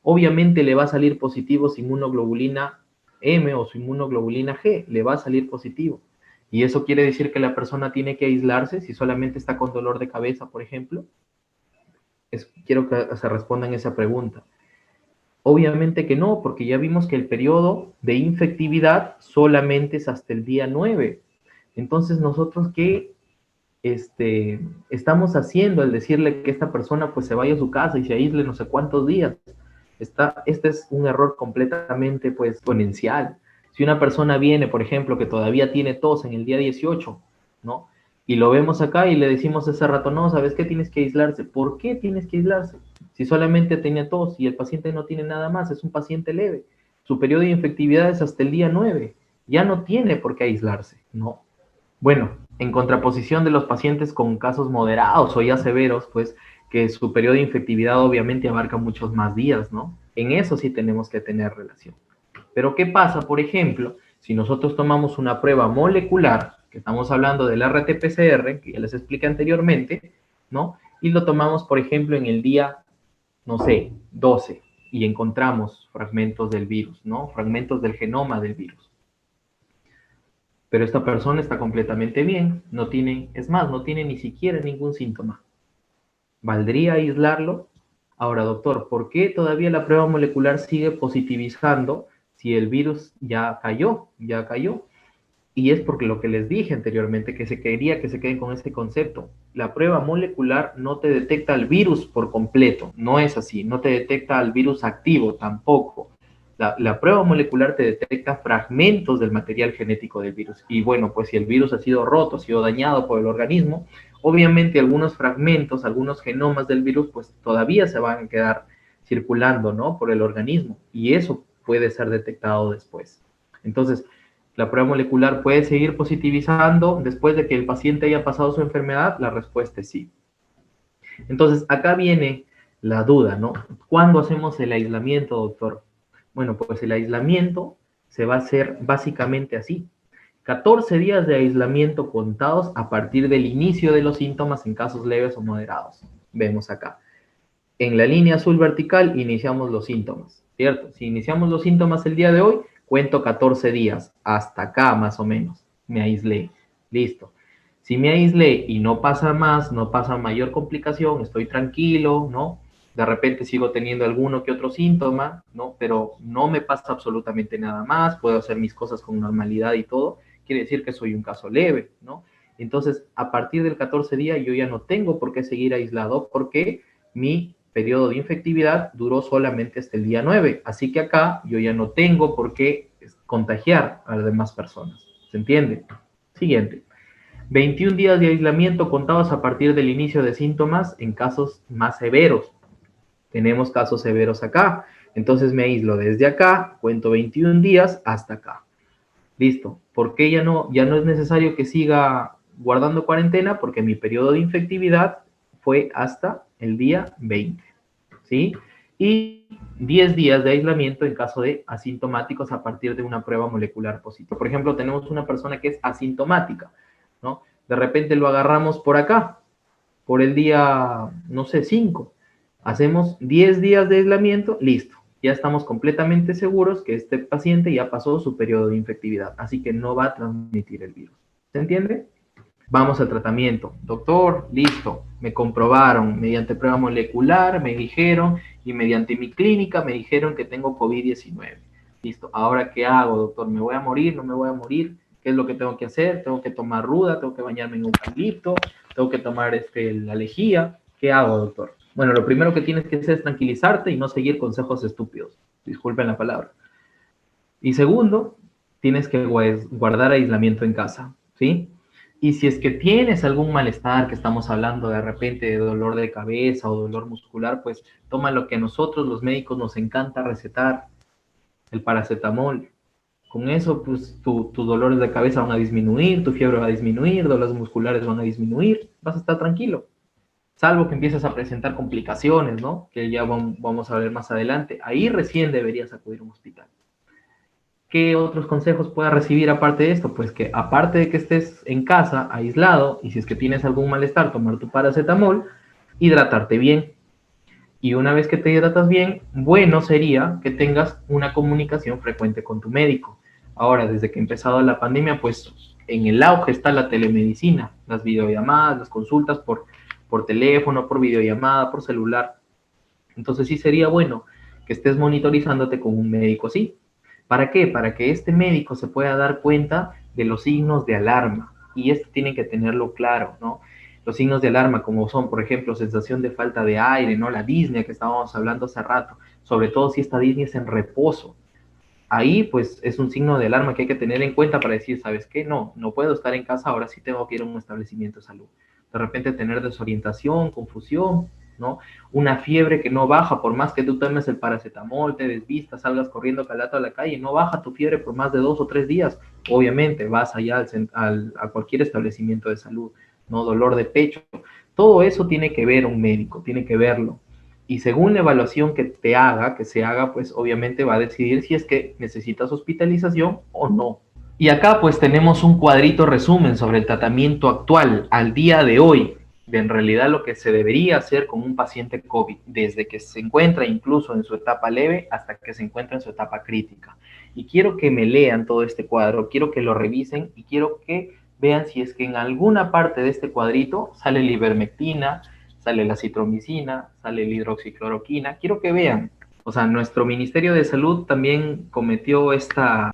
obviamente le va a salir positivo su inmunoglobulina M o su inmunoglobulina G, le va a salir positivo. ¿Y eso quiere decir que la persona tiene que aislarse si solamente está con dolor de cabeza, por ejemplo? Quiero que se respondan esa pregunta. Obviamente que no, porque ya vimos que el periodo de infectividad solamente es hasta el día 9. Entonces, nosotros, ¿qué estamos haciendo al decirle que esta persona pues se vaya a su casa y se aísle no sé cuántos días? Este es un error completamente pues exponencial. Si una persona viene, por ejemplo, que todavía tiene tos en el día 18, ¿no? Y lo vemos acá y le decimos ese rato, no, ¿sabes qué? Tienes que aislarse. ¿Por qué tienes que aislarse? Si solamente tenía tos y el paciente no tiene nada más, es un paciente leve. Su periodo de infectividad es hasta el día 9. Ya no tiene por qué aislarse, ¿no? Bueno, en contraposición de los pacientes con casos moderados o ya severos, pues que su periodo de infectividad obviamente abarca muchos más días, ¿no? En eso sí tenemos que tener relación. Pero ¿qué pasa, por ejemplo, si nosotros tomamos una prueba molecular, que estamos hablando del RT-PCR, que ya les expliqué anteriormente, ¿no? Y lo tomamos, por ejemplo, en el día, no sé, 12, y encontramos fragmentos del virus, ¿no? Fragmentos del genoma del virus. Pero esta persona está completamente bien, no tiene, es más, no tiene ni siquiera ningún síntoma. ¿Valdría aislarlo? Ahora, doctor, ¿por qué todavía la prueba molecular sigue positivizando si el virus ya cayó, ya cayó? Y es porque lo que les dije anteriormente, que se quería que se queden con este concepto. La prueba molecular no te detecta el virus por completo, no es así, no te detecta al virus activo tampoco. La prueba molecular te detecta fragmentos del material genético del virus. Y bueno, pues si el virus ha sido roto, ha sido dañado por el organismo, obviamente algunos fragmentos, algunos genomas del virus, pues todavía se van a quedar circulando, ¿no? Por el organismo. Y eso puede ser detectado después. Entonces, ¿la prueba molecular puede seguir positivizando después de que el paciente haya pasado su enfermedad? La respuesta es sí. Entonces, acá viene la duda, ¿no? ¿Cuándo hacemos el aislamiento, doctor? Bueno, pues el aislamiento se va a hacer básicamente así. 14 días de aislamiento contados a partir del inicio de los síntomas en casos leves o moderados. Vemos acá. En la línea azul vertical iniciamos los síntomas, ¿cierto? Si iniciamos los síntomas el día de hoy, cuento 14 días, hasta acá más o menos, me aislé, listo. Si me aislé y no pasa más, no pasa mayor complicación, estoy tranquilo, ¿no? De repente sigo teniendo alguno que otro síntoma, ¿no? Pero no me pasa absolutamente nada más, puedo hacer mis cosas con normalidad y todo, quiere decir que soy un caso leve, ¿no? Entonces, a partir del 14 día yo ya no tengo por qué seguir aislado porque mi periodo de infectividad duró solamente hasta el día 9. Así que acá yo ya no tengo por qué contagiar a las demás personas. ¿Se entiende? Siguiente. 21 días de aislamiento contados a partir del inicio de síntomas en casos más severos. Tenemos casos severos acá. Entonces me aíslo desde acá, cuento 21 días hasta acá. Listo. ¿Por qué ya no es necesario que siga guardando cuarentena? Porque mi periodo de infectividad fue hasta el día 20. ¿Sí? Y 10 días de aislamiento en caso de asintomáticos a partir de una prueba molecular positiva. Por ejemplo, tenemos una persona que es asintomática, ¿no? De repente lo agarramos por acá, por el día, no sé, 5. Hacemos 10 días de aislamiento, listo. Ya estamos completamente seguros que este paciente ya pasó su periodo de infectividad, así que no va a transmitir el virus. ¿Se entiende? Vamos al tratamiento. Doctor, listo. Me comprobaron mediante prueba molecular, me dijeron, y mediante mi clínica me dijeron que tengo COVID-19. Listo. Ahora, ¿qué hago, doctor? ¿Me voy a morir? ¿No me voy a morir? ¿Qué es lo que tengo que hacer? ¿Tengo que tomar ruda? ¿Tengo que bañarme en eucalipto? ¿Tengo que tomar la lejía? ¿Qué hago, doctor? Bueno, lo primero que tienes que hacer es tranquilizarte y no seguir consejos estúpidos. Disculpen la palabra. Y segundo, tienes que guardar aislamiento en casa, ¿sí? Y si es que tienes algún malestar, que estamos hablando de repente de dolor de cabeza o dolor muscular, pues toma lo que a nosotros los médicos nos encanta recetar, el paracetamol. Con eso, pues tus dolores de cabeza van a disminuir, tu fiebre va a disminuir, dolores musculares van a disminuir, vas a estar tranquilo. Salvo que empieces a presentar complicaciones, ¿no? Que ya vamos a ver más adelante. Ahí recién deberías acudir a un hospital. ¿Qué otros consejos puedas recibir aparte de esto? Pues que aparte de que estés en casa, aislado, y si es que tienes algún malestar, tomar tu paracetamol, hidratarte bien. Y una vez que te hidratas bien, bueno sería que tengas una comunicación frecuente con tu médico. Ahora, desde que ha empezado la pandemia, pues en el auge está la telemedicina, las videollamadas, las consultas por teléfono, por videollamada, por celular. Entonces sí sería bueno que estés monitorizándote con un médico así. ¿Para qué? Para que este médico se pueda dar cuenta de los signos de alarma. Y esto tiene que tenerlo claro, ¿no? Los signos de alarma, como son, por ejemplo, sensación de falta de aire, ¿no? La disnea que estábamos hablando hace rato, sobre todo si esta disnea es en reposo. Ahí, pues, es un signo de alarma que hay que tener en cuenta para decir, ¿sabes qué? No, no puedo estar en casa, ahora sí tengo que ir a un establecimiento de salud. De repente tener desorientación, confusión, ¿no? Una fiebre que no baja, por más que tú tomes el paracetamol, te desvistas, salgas corriendo calato a la calle, no baja tu fiebre por más de 2 o 3 días. Obviamente vas allá a cualquier establecimiento de salud, ¿no? Dolor de pecho. Todo eso tiene que ver un médico, tiene que verlo. Y según la evaluación que se haga, pues obviamente va a decidir si es que necesitas hospitalización o no. Y acá pues tenemos un cuadrito resumen sobre el tratamiento actual al día de hoy, de en realidad lo que se debería hacer con un paciente COVID, desde que se encuentra incluso en su etapa leve hasta que se encuentra en su etapa crítica. Y quiero que me lean todo este cuadro, quiero que lo revisen y quiero que vean si es que en alguna parte de este cuadrito sale la ivermectina, sale la citromicina, sale la hidroxicloroquina. Quiero que vean. O sea, nuestro Ministerio de Salud también cometió esta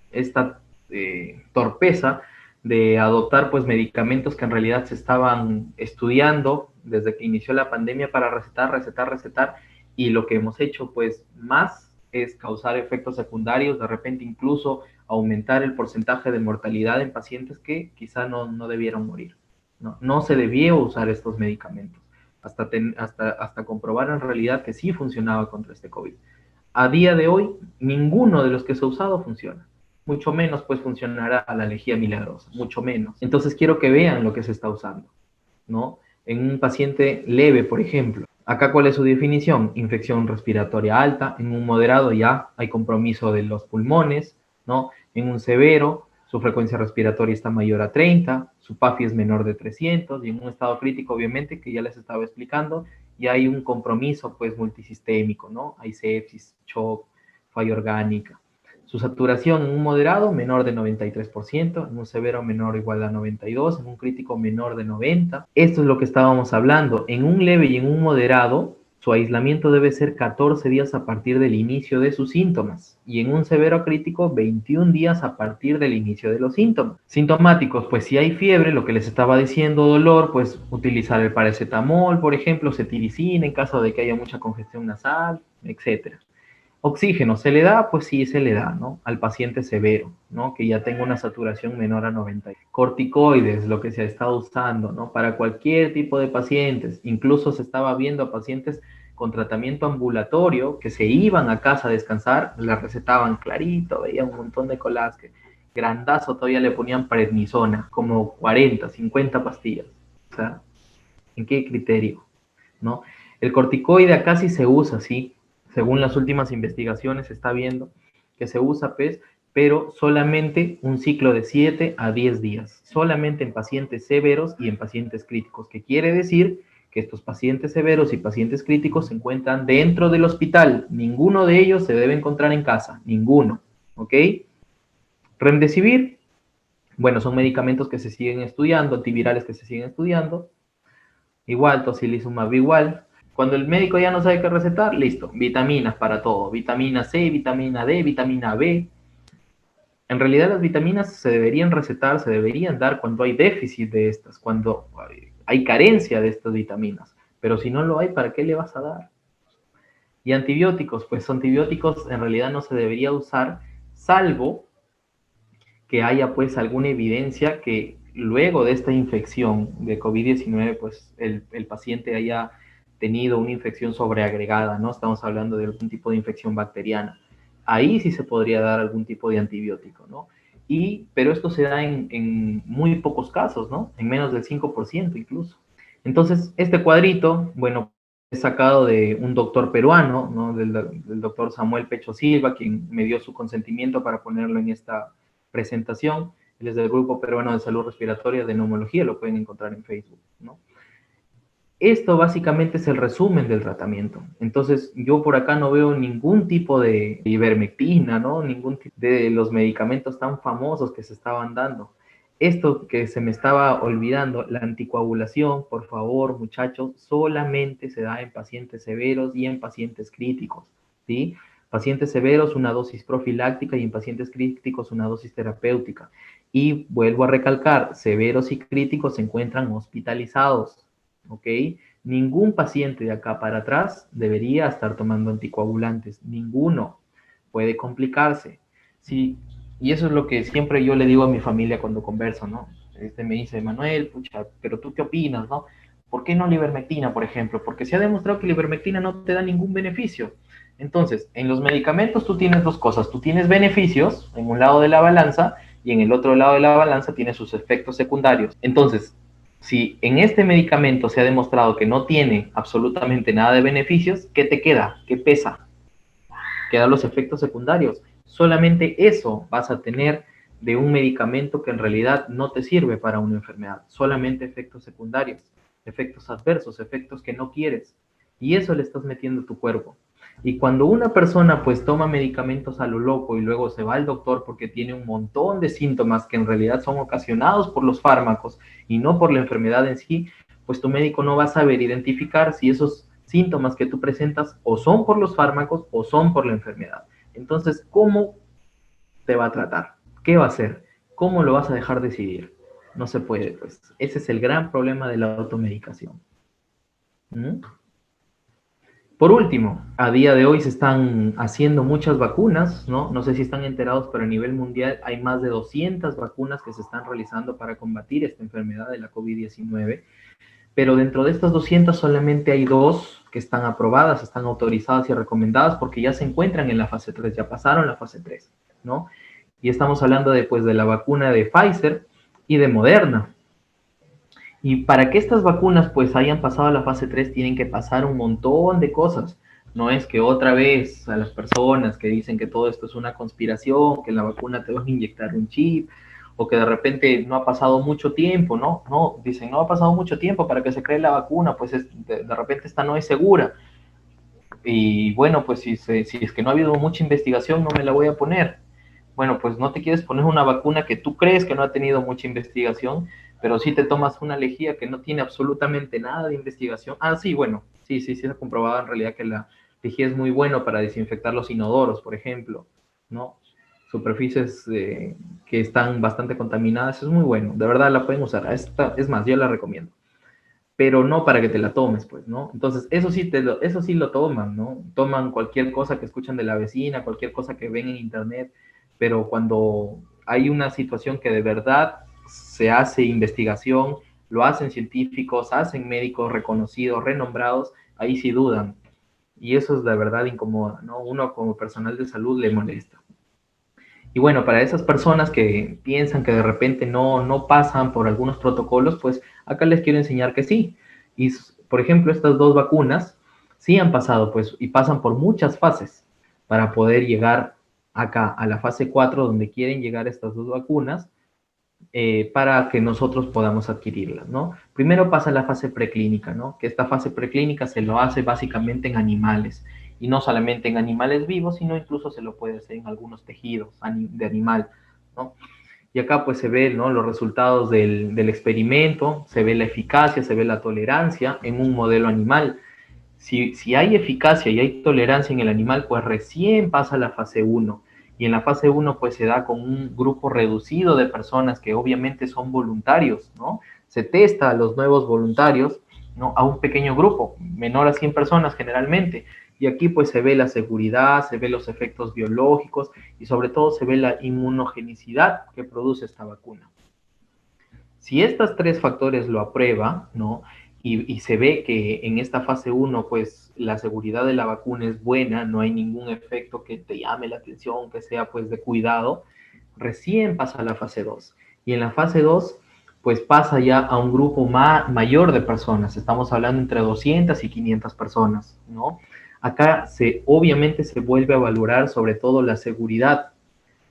torpeza de adoptar pues medicamentos que en realidad se estaban estudiando desde que inició la pandemia para recetar, y lo que hemos hecho pues más es causar efectos secundarios, de repente incluso aumentar el porcentaje de mortalidad en pacientes que quizá no debieron morir. No se debió usar estos medicamentos hasta comprobar en realidad que sí funcionaba contra este COVID. A día de hoy, ninguno de los que se ha usado funciona. Mucho menos pues funcionará la lejía milagrosa, mucho menos. Entonces quiero que vean lo que se está usando, ¿no? En un paciente leve, por ejemplo. Acá, ¿cuál es su definición? Infección respiratoria alta. En un moderado ya hay compromiso de los pulmones, ¿no? En un severo, su frecuencia respiratoria está mayor a 30, su PAFI es menor de 300, y en un estado crítico, obviamente, que ya les estaba explicando, ya hay un compromiso, pues, multisistémico, ¿no? Hay sepsis, shock, falla orgánica. Su saturación en un moderado menor de 93%, en un severo menor o igual a 92%, en un crítico menor de 90%. Esto es lo que estábamos hablando. En un leve y en un moderado, su aislamiento debe ser 14 días a partir del inicio de sus síntomas y en un severo crítico 21 días a partir del inicio de los síntomas. Sintomáticos, pues si hay fiebre, lo que les estaba diciendo, dolor, pues utilizar el paracetamol, por ejemplo, cetiricina en caso de que haya mucha congestión nasal, etcétera. Oxígeno, ¿se le da? Pues sí, se le da, ¿no? Al paciente severo, ¿no? Que ya tenga una saturación menor a 90. Corticoides, lo que se ha estado usando, ¿no? Para cualquier tipo de pacientes. Incluso se estaba viendo a pacientes con tratamiento ambulatorio que se iban a casa a descansar, les recetaban clarito, veía un montón de colas que grandazo todavía le ponían prednisona, como 40, 50 pastillas. O sea, ¿en qué criterio? ¿No? El corticoide acá sí se usa, sí, según las últimas investigaciones se está viendo que se usa PES, pero solamente un ciclo de 7 a 10 días, solamente en pacientes severos y en pacientes críticos, que quiere decir que estos pacientes severos y pacientes críticos se encuentran dentro del hospital, ninguno de ellos se debe encontrar en casa, ninguno, ¿ok? Remdesivir, bueno, son medicamentos que se siguen estudiando, antivirales que se siguen estudiando, igual, tocilizumab igual. Cuando el médico ya no sabe qué recetar, listo, vitaminas para todo, vitamina C, vitamina D, vitamina B. En realidad las vitaminas se deberían recetar, se deberían dar cuando hay déficit de estas, cuando hay carencia de estas vitaminas. Pero si no lo hay, ¿para qué le vas a dar? Y antibióticos, pues antibióticos en realidad no se debería usar, salvo que haya pues alguna evidencia que luego de esta infección de COVID-19, pues el paciente haya tenido una infección sobreagregada, ¿no? Estamos hablando de algún tipo de infección bacteriana. Ahí sí se podría dar algún tipo de antibiótico, ¿no? Pero esto se da en muy pocos casos, ¿no? En menos del 5% incluso. Entonces, este cuadrito, bueno, es sacado de un doctor peruano, ¿no? Del doctor Samuel Pecho Silva, quien me dio su consentimiento para ponerlo en esta presentación. Él es del Grupo Peruano de Salud Respiratoria de Neumología, lo pueden encontrar en Facebook, ¿no? Esto básicamente es el resumen del tratamiento. Entonces, yo por acá no veo ningún tipo de ivermectina, ¿no? Ningún tipo de los medicamentos tan famosos que se estaban dando. Esto que se me estaba olvidando, la anticoagulación, por favor, muchachos, solamente se da en pacientes severos y en pacientes críticos, ¿sí? Pacientes severos, una dosis profiláctica y en pacientes críticos, una dosis terapéutica. Y vuelvo a recalcar, severos y críticos se encuentran hospitalizados, ¿ok? Ningún paciente de acá para atrás debería estar tomando anticoagulantes, ninguno. Puede complicarse. Sí, y eso es lo que siempre yo le digo a mi familia cuando converso, ¿no? Me dice, Manuel, pucha, pero tú qué opinas, ¿no? ¿Por qué no la ivermectina, por ejemplo? Porque se ha demostrado que la ivermectina no te da ningún beneficio. Entonces, en los medicamentos tú tienes dos cosas. Tú tienes beneficios en un lado de la balanza y en el otro lado de la balanza tienes sus efectos secundarios. Entonces, si en este medicamento se ha demostrado que no tiene absolutamente nada de beneficios, ¿qué te queda? ¿Qué pesa? Quedan los efectos secundarios. Solamente eso vas a tener de un medicamento que en realidad no te sirve para una enfermedad. Solamente efectos secundarios, efectos adversos, efectos que no quieres. Y eso le estás metiendo a tu cuerpo. Y cuando una persona pues toma medicamentos a lo loco y luego se va al doctor porque tiene un montón de síntomas que en realidad son ocasionados por los fármacos y no por la enfermedad en sí, pues tu médico no va a saber identificar si esos síntomas que tú presentas o son por los fármacos o son por la enfermedad. Entonces, ¿cómo te va a tratar? ¿Qué va a hacer? ¿Cómo lo vas a dejar decidir? No se puede, pues. Ese es el gran problema de la automedicación. ¿Mm? Por último, a día de hoy se están haciendo muchas vacunas, ¿no? No sé si están enterados, pero a nivel mundial hay más de 200 vacunas que se están realizando para combatir esta enfermedad de la COVID-19. Pero dentro de estas 200 solamente hay dos que están aprobadas, están autorizadas y recomendadas porque ya se encuentran en la fase 3, ya pasaron la fase 3, ¿no? Y estamos hablando de la vacuna de Pfizer y de Moderna. Y para que estas vacunas pues hayan pasado a la fase 3 tienen que pasar un montón de cosas. No es que otra vez a las personas que dicen que todo esto es una conspiración, que en la vacuna te van a inyectar un chip, o que de repente no ha pasado mucho tiempo, ¿no? No, dicen, no ha pasado mucho tiempo para que se cree la vacuna, pues de repente esta no es segura. Y bueno, pues si es que no ha habido mucha investigación, no me la voy a poner. bueno, pues no te quieres poner una vacuna que tú crees que no ha tenido mucha investigación, pero sí te tomas una lejía que no tiene absolutamente nada de investigación. Ah, sí, bueno, sí, se ha comprobado en realidad que la lejía es muy bueno para desinfectar los inodoros, por ejemplo, ¿no? Superficies que están bastante contaminadas, es muy bueno, de verdad la pueden usar. Es más, yo la recomiendo, pero no para que te la tomes, pues, ¿no? Entonces, eso sí lo toman, ¿no? Toman cualquier cosa que escuchan de la vecina, cualquier cosa que ven en internet, pero cuando hay una situación que de verdad se hace investigación, lo hacen científicos, hacen médicos reconocidos, renombrados, ahí sí dudan. Y eso es de verdad incomoda, ¿no? Uno como personal de salud le molesta. Y bueno, para esas personas que piensan que de repente no pasan por algunos protocolos, pues acá les quiero enseñar que sí. Y, por ejemplo, estas dos vacunas sí han pasado, pues, y pasan por muchas fases para poder llegar acá a la fase 4 donde quieren llegar estas dos vacunas, para que nosotros podamos adquirirlas, ¿no? Primero pasa la fase preclínica, ¿no? Que esta fase preclínica se lo hace básicamente en animales, y no solamente en animales vivos, sino incluso se lo puede hacer en algunos tejidos de animal, ¿no? Y acá pues se ve, ¿no?, los resultados del experimento, se ve la eficacia, se ve la tolerancia en un modelo animal. Si hay eficacia y hay tolerancia en el animal, pues recién pasa la fase uno. Y en la fase uno pues se da con un grupo reducido de personas que obviamente son voluntarios, ¿no? Se testa a los nuevos voluntarios, ¿no?, a un pequeño grupo, menor a 100 personas generalmente. Y aquí pues se ve la seguridad, se ve los efectos biológicos y sobre todo se ve la inmunogenicidad que produce esta vacuna. Si estos tres factores lo aprueba, ¿no? Y se ve que en esta fase uno, pues la seguridad de la vacuna es buena, no hay ningún efecto que te llame la atención, que sea pues de cuidado, recién pasa a la fase 2. Y en la fase 2, pues pasa ya a un grupo mayor de personas, estamos hablando entre 200 y 500 personas, ¿no? Acá obviamente se vuelve a valorar sobre todo la seguridad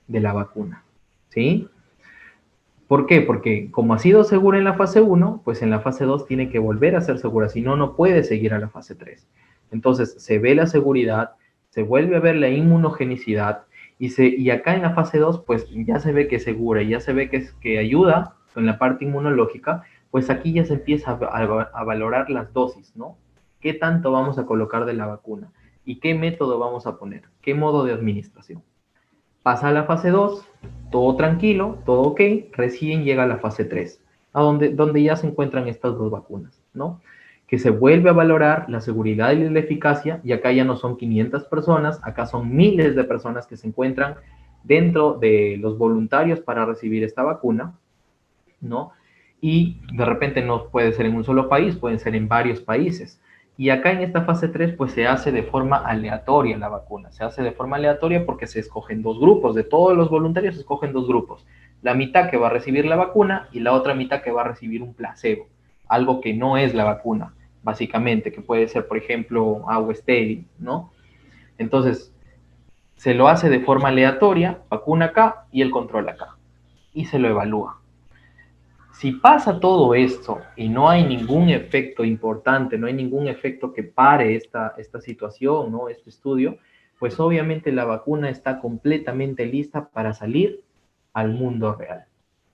de la vacuna, ¿sí? ¿Por qué? Porque como ha sido segura en la fase uno, pues en la fase 2 tiene que volver a ser segura, si no, no puede seguir a la fase 3. Entonces se ve la seguridad, se vuelve a ver la inmunogenicidad y acá en la fase 2 pues ya se ve que es segura, ya se ve que ayuda en la parte inmunológica, pues aquí ya se empieza a valorar las dosis, ¿no? ¿Qué tanto vamos a colocar de la vacuna? ¿Y qué método vamos a poner? ¿Qué modo de administración? Pasa a la fase 2, todo tranquilo, todo ok, recién llega a la fase 3, donde ya se encuentran estas dos vacunas, ¿no? Que se vuelve a valorar la seguridad y la eficacia, y acá ya no son 500 personas, acá son miles de personas que se encuentran dentro de los voluntarios para recibir esta vacuna, ¿no? Y de repente no puede ser en un solo país, pueden ser en varios países. Y acá en esta fase 3 pues se hace de forma aleatoria la vacuna. Se hace de forma aleatoria porque se escogen dos grupos. De todos los voluntarios se escogen dos grupos. La mitad que va a recibir la vacuna y la otra mitad que va a recibir un placebo. Algo que no es la vacuna, básicamente, que puede ser, por ejemplo, agua estéril, ¿no? Entonces, se lo hace de forma aleatoria, vacuna acá y el control acá. Y se lo evalúa. Si pasa todo esto y no hay ningún efecto importante, no hay ningún efecto que pare esta situación, ¿no?, este estudio, pues obviamente la vacuna está completamente lista para salir al mundo real,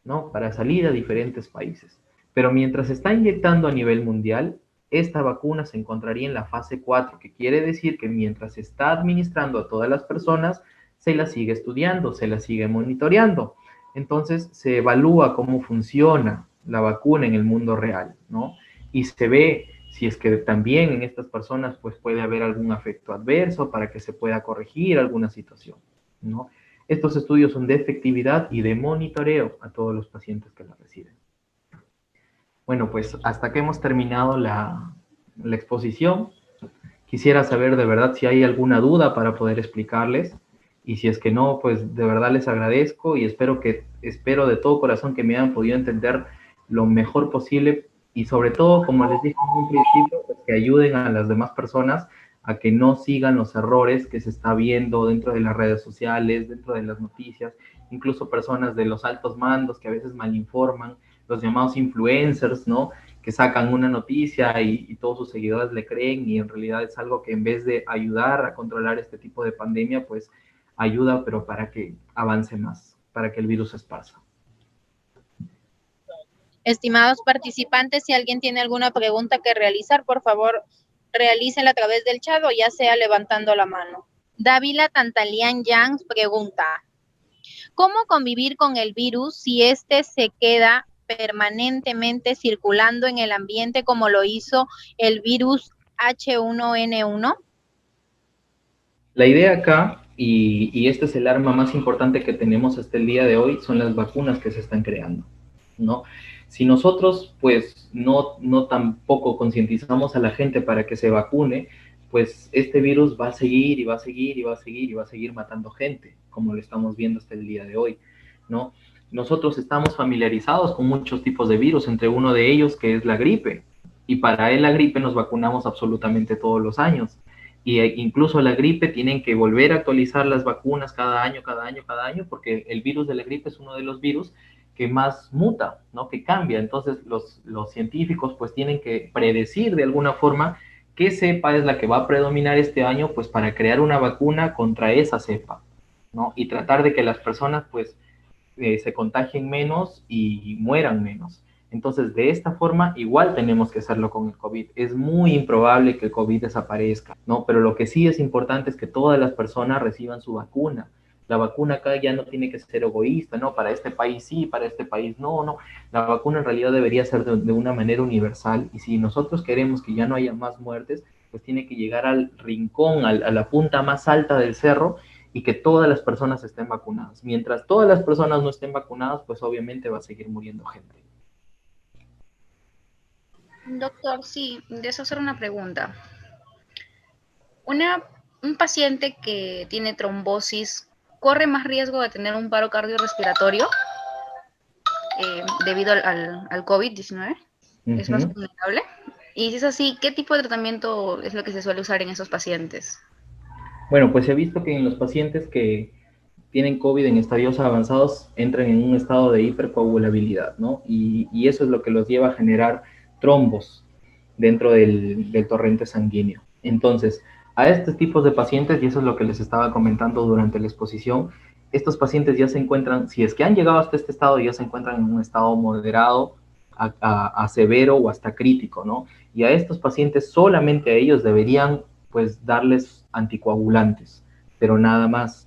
¿no? Para salir a diferentes países. Pero mientras se está inyectando a nivel mundial, esta vacuna se encontraría en la fase 4, que quiere decir que mientras se está administrando a todas las personas, se la sigue estudiando, se la sigue monitoreando. Entonces se evalúa cómo funciona la vacuna en el mundo real, ¿no? Y se ve si es que también en estas personas pues puede haber algún efecto adverso para que se pueda corregir alguna situación, ¿no? Estos estudios son de efectividad y de monitoreo a todos los pacientes que la reciben. Bueno, pues hasta que hemos terminado la exposición, quisiera saber de verdad si hay alguna duda para poder explicarles, y si es que no, pues de verdad les agradezco y espero de todo corazón que me hayan podido entender lo mejor posible, y sobre todo, como les dije en un principio, pues que ayuden a las demás personas a que no sigan los errores que se está viendo dentro de las redes sociales, dentro de las noticias, incluso personas de los altos mandos que a veces malinforman, los llamados influencers, ¿no?, que sacan una noticia y todos sus seguidores le creen, y en realidad es algo que en vez de ayudar a controlar este tipo de pandemia, pues ayuda, pero para que avance más, para que el virus se esparza. Estimados participantes, si alguien tiene alguna pregunta que realizar, por favor, realícela a través del chat o ya sea levantando la mano. Dávila Tantalian Yang pregunta, ¿cómo convivir con el virus si este se queda permanentemente circulando en el ambiente como lo hizo el virus H1N1? La idea acá, y este es el arma más importante que tenemos hasta el día de hoy, son las vacunas que se están creando, ¿no? Si nosotros, pues, no tampoco concientizamos a la gente para que se vacune, pues este virus va a seguir y va a seguir y va a seguir y va a seguir matando gente, como lo estamos viendo hasta el día de hoy, ¿no? Nosotros estamos familiarizados con muchos tipos de virus, entre uno de ellos que es la gripe, y para la gripe nos vacunamos absolutamente todos los años y incluso la gripe tienen que volver a actualizar las vacunas cada año, cada año, cada año, porque el virus de la gripe es uno de los virus que más muta, ¿no? Que cambia. Entonces los científicos pues tienen que predecir de alguna forma qué cepa es la que va a predominar este año, pues para crear una vacuna contra esa cepa, ¿no? Y tratar de que las personas pues se contagien menos y mueran menos. Entonces, de esta forma, igual tenemos que hacerlo con el COVID. Es muy improbable que el COVID desaparezca, ¿no? Pero lo que sí es importante es que todas las personas reciban su vacuna. La vacuna acá ya no tiene que ser egoísta, ¿no? Para este país sí, para este país no, no. La vacuna en realidad debería ser de una manera universal. Y si nosotros queremos que ya no haya más muertes, pues tiene que llegar al rincón, a la punta más alta del cerro y que todas las personas estén vacunadas. Mientras todas las personas no estén vacunadas, pues obviamente va a seguir muriendo gente. Doctor, sí, deseo hacer una pregunta. Un paciente que tiene trombosis corre más riesgo de tener un paro cardiorrespiratorio debido al COVID-19. ¿Es más vulnerable? Y si es así, ¿qué tipo de tratamiento es lo que se suele usar en esos pacientes? Bueno, pues se ha visto que en los pacientes que tienen COVID en estadios avanzados entran en un estado de hipercoagulabilidad, ¿no? Y eso es lo que los lleva a generar trombos dentro del torrente sanguíneo. Entonces, a estos tipos de pacientes, y eso es lo que les estaba comentando durante la exposición, estos pacientes ya se encuentran, si es que han llegado hasta este estado, ya se encuentran en un estado moderado a severo o hasta crítico, ¿no? Y a estos pacientes solamente a ellos deberían, pues, darles anticoagulantes, pero nada más.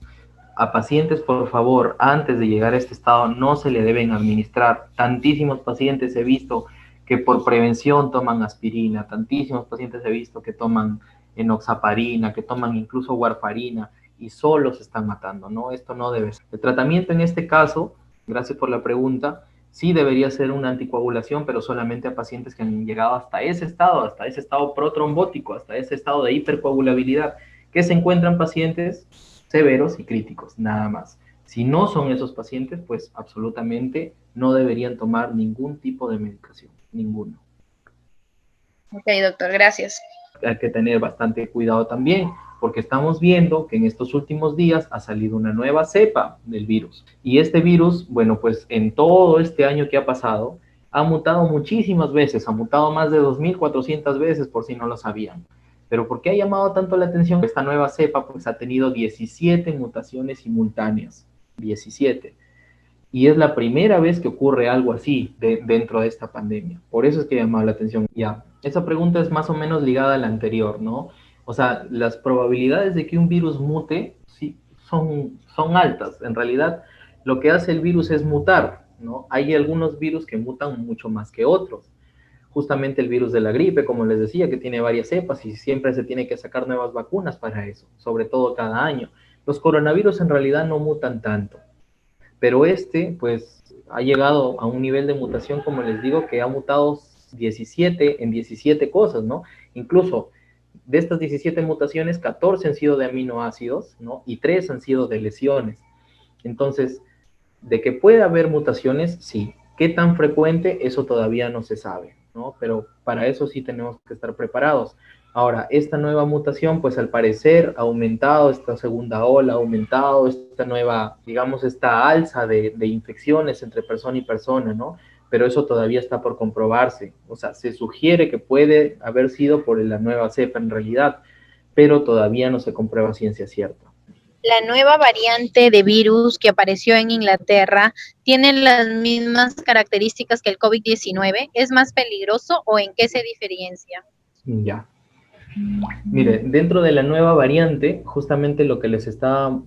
A pacientes, por favor, antes de llegar a este estado, no se le deben administrar. Tantísimos pacientes he visto que por prevención toman aspirina, tantísimos pacientes he visto que toman enoxaparina, que toman incluso warfarina y solo se están matando, ¿no? Esto no debe ser. El tratamiento en este caso, gracias por la pregunta, sí debería ser una anticoagulación, pero solamente a pacientes que han llegado hasta ese estado protrombótico, hasta ese estado de hipercoagulabilidad, que se encuentran pacientes severos y críticos, nada más. Si no son esos pacientes, pues absolutamente no deberían tomar ningún tipo de medicación, ninguno. Ok, doctor, gracias. Hay que tener bastante cuidado también, porque estamos viendo que en estos últimos días ha salido una nueva cepa del virus. Y este virus, bueno, pues en todo este año que ha pasado, ha mutado muchísimas veces, ha mutado más de 2.400 veces, por si no lo sabían. Pero ¿por qué ha llamado tanto la atención? Esta nueva cepa pues ha tenido 17 mutaciones simultáneas, 17. Y es la primera vez que ocurre algo así dentro de esta pandemia. Por eso es que ha llamado la atención. Ya, esa pregunta es más o menos ligada a la anterior, ¿no? O sea, las probabilidades de que un virus mute sí, son altas. En realidad, lo que hace el virus es mutar, ¿no? Hay algunos virus que mutan mucho más que otros. Justamente el virus de la gripe, como les decía, que tiene varias cepas y siempre se tiene que sacar nuevas vacunas para eso, sobre todo cada año. Los coronavirus en realidad no mutan tanto, pero este, pues, ha llegado a un nivel de mutación, como les digo, que ha mutado 17 en 17 cosas, ¿no? Incluso de estas 17 mutaciones, 14 han sido de aminoácidos, ¿no? Y 3 han sido de lesiones. Entonces, de que puede haber mutaciones, sí. ¿Qué tan frecuente? Eso todavía no se sabe, ¿no? Pero para eso sí tenemos que estar preparados. Ahora, esta nueva mutación, pues al parecer ha aumentado, esta segunda ola ha aumentado, esta nueva, digamos, esta alza de infecciones entre persona y persona, ¿no? Pero eso todavía está por comprobarse. O sea, se sugiere que puede haber sido por la nueva cepa en realidad, pero todavía no se comprueba ciencia cierta. La nueva variante de virus que apareció en Inglaterra tiene las mismas características que el COVID-19. ¿Es más peligroso o en qué se diferencia? Ya. Mire, dentro de la nueva variante, justamente lo que les estaba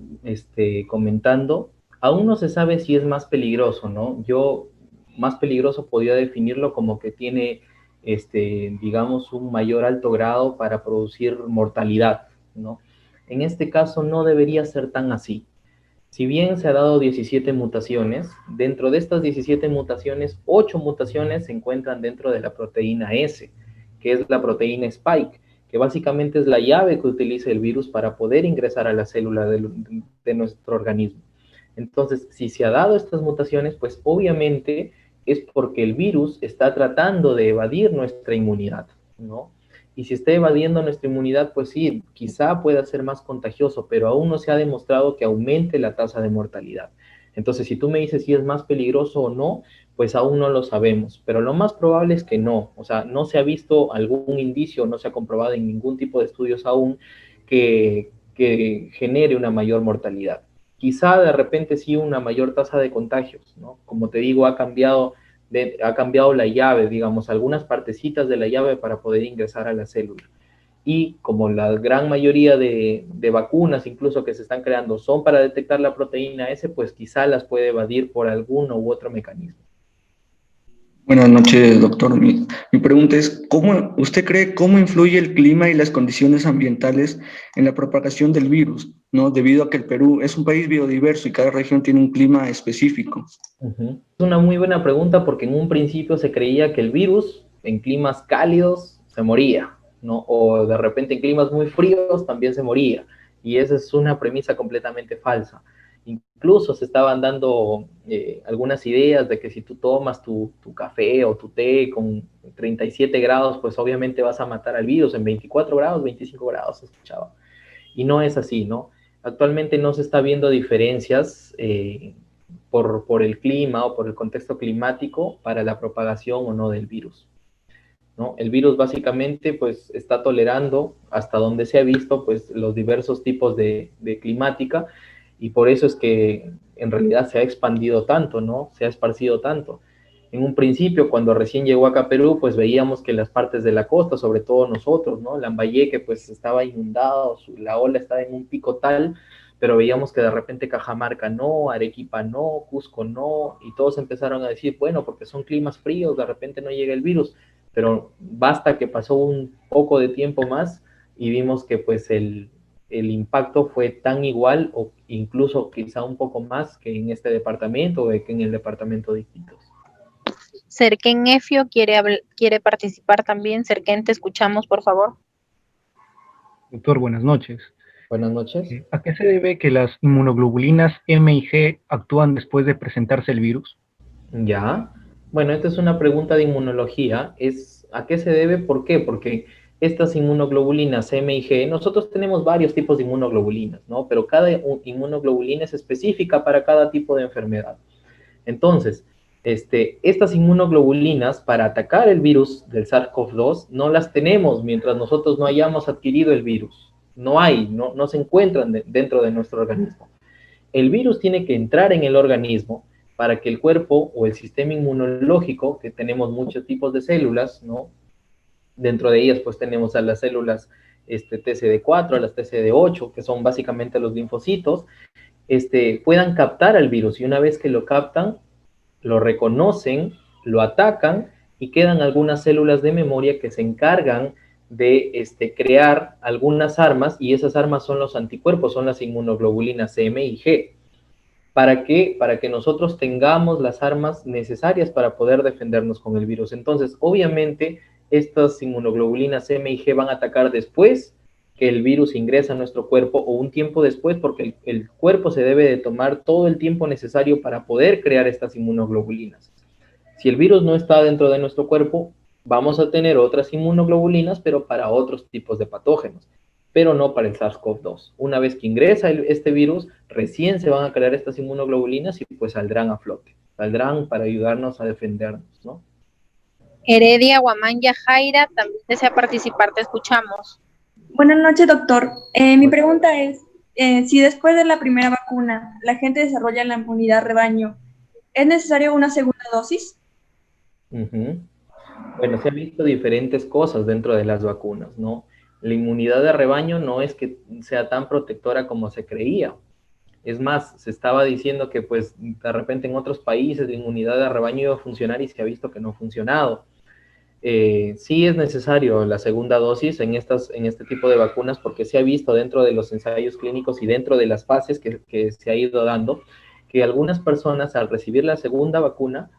comentando, aún no se sabe si es más peligroso, ¿no? Yo más peligroso podría definirlo como que tiene, digamos, un mayor alto grado para producir mortalidad, ¿no? En este caso no debería ser tan así. Si bien se ha dado 17 mutaciones, dentro de estas 17 mutaciones, 8 mutaciones se encuentran dentro de la proteína S, que es la proteína Spike, que básicamente es la llave que utiliza el virus para poder ingresar a la célula de nuestro organismo. Entonces, si se ha dado estas mutaciones, pues obviamente es porque el virus está tratando de evadir nuestra inmunidad, ¿no? Y si está evadiendo nuestra inmunidad, pues sí, quizá pueda ser más contagioso, pero aún no se ha demostrado que aumente la tasa de mortalidad. Entonces, si tú me dices si es más peligroso o no, pues aún no lo sabemos, pero lo más probable es que no. O sea, no se ha visto algún indicio, no se ha comprobado en ningún tipo de estudios aún que genere una mayor mortalidad. Quizá de repente sí una mayor tasa de contagios, ¿no? Como te digo, ha cambiado la llave, digamos, algunas partecitas de la llave para poder ingresar a la célula. Y como la gran mayoría de vacunas, incluso que se están creando, son para detectar la proteína S, pues quizá las puede evadir por alguno u otro mecanismo. Buenas noches, doctor. Mi pregunta es, ¿usted cree cómo influye el clima y las condiciones ambientales en la propagación del virus, ¿no? Debido a que el Perú es un país biodiverso y cada región tiene un clima específico. Es una muy buena pregunta porque en un principio se creía que el virus en climas cálidos se moría, ¿no? O de repente en climas muy fríos también se moría. Y esa es una premisa completamente falsa. Incluso se estaban dando algunas ideas de que si tú tomas tu café o tu té con 37 grados, pues obviamente vas a matar al virus en 24 grados, 25 grados, se escuchaba. Y no es así, ¿no? Actualmente no se está viendo diferencias por el clima o por el contexto climático para la propagación o no del virus, ¿no? El virus básicamente pues está tolerando hasta donde se ha visto pues los diversos tipos de climática y por eso es que en realidad se ha expandido tanto, ¿no? Se ha esparcido tanto. En un principio, cuando recién llegó acá a Perú, pues veíamos que las partes de la costa, sobre todo nosotros, ¿no? Lambayeque pues estaba inundado, la ola estaba en un pico tal, pero veíamos que de repente Cajamarca no, Arequipa no, Cusco no, y todos empezaron a decir, bueno, porque son climas fríos, de repente no llega el virus, pero basta que pasó un poco de tiempo más y vimos que pues el impacto fue tan igual o incluso quizá un poco más que en este departamento o que en el departamento de Iquitos. Serken Efio quiere participar también. Serken, te escuchamos, por favor. Doctor, buenas noches. Buenas noches. ¿A qué se debe que las inmunoglobulinas M y G actúan después de presentarse el virus? Ya. Bueno, esta es una pregunta de inmunología. ¿A qué se debe? ¿Por qué? Porque estas inmunoglobulinas M y G, nosotros tenemos varios tipos de inmunoglobulinas, ¿no? Pero cada inmunoglobulina es específica para cada tipo de enfermedad. Entonces, estas inmunoglobulinas para atacar el virus del SARS-CoV-2 no las tenemos mientras nosotros no hayamos adquirido el virus. No hay, no se encuentran dentro de nuestro organismo. El virus tiene que entrar en el organismo para que el cuerpo o el sistema inmunológico, que tenemos muchos tipos de células, ¿no? Dentro de ellas pues tenemos a las células TCD4, a las TCD8, que son básicamente los linfocitos, puedan captar al virus y una vez que lo captan, lo reconocen, lo atacan y quedan algunas células de memoria que se encargan de crear algunas armas y esas armas son los anticuerpos, son las inmunoglobulinas M y G. ¿Para qué? Para que nosotros tengamos las armas necesarias para poder defendernos con el virus. Entonces, obviamente, estas inmunoglobulinas M y G van a atacar después que el virus ingresa a nuestro cuerpo o un tiempo después, porque el cuerpo se debe de tomar todo el tiempo necesario para poder crear estas inmunoglobulinas. Si el virus no está dentro de nuestro cuerpo, vamos a tener otras inmunoglobulinas, pero para otros tipos de patógenos, pero no para el SARS-CoV-2. Una vez que ingresa este virus, recién se van a crear estas inmunoglobulinas y pues saldrán a flote, saldrán para ayudarnos a defendernos, ¿no? Heredia Guamanya Jaira también desea participar, te escuchamos. Buenas noches, doctor. Mi pregunta es, si después de la primera vacuna la gente desarrolla la inmunidad rebaño, ¿es necesario una segunda dosis? Ujú. Bueno, se han visto diferentes cosas dentro de las vacunas, ¿no? La inmunidad de rebaño no es que sea tan protectora como se creía. Es más, se estaba diciendo que pues de repente en otros países la inmunidad de rebaño iba a funcionar y se ha visto que no ha funcionado. Sí es necesario la segunda dosis en este tipo de vacunas porque se ha visto dentro de los ensayos clínicos y dentro de las fases que se ha ido dando que algunas personas al recibir la segunda vacuna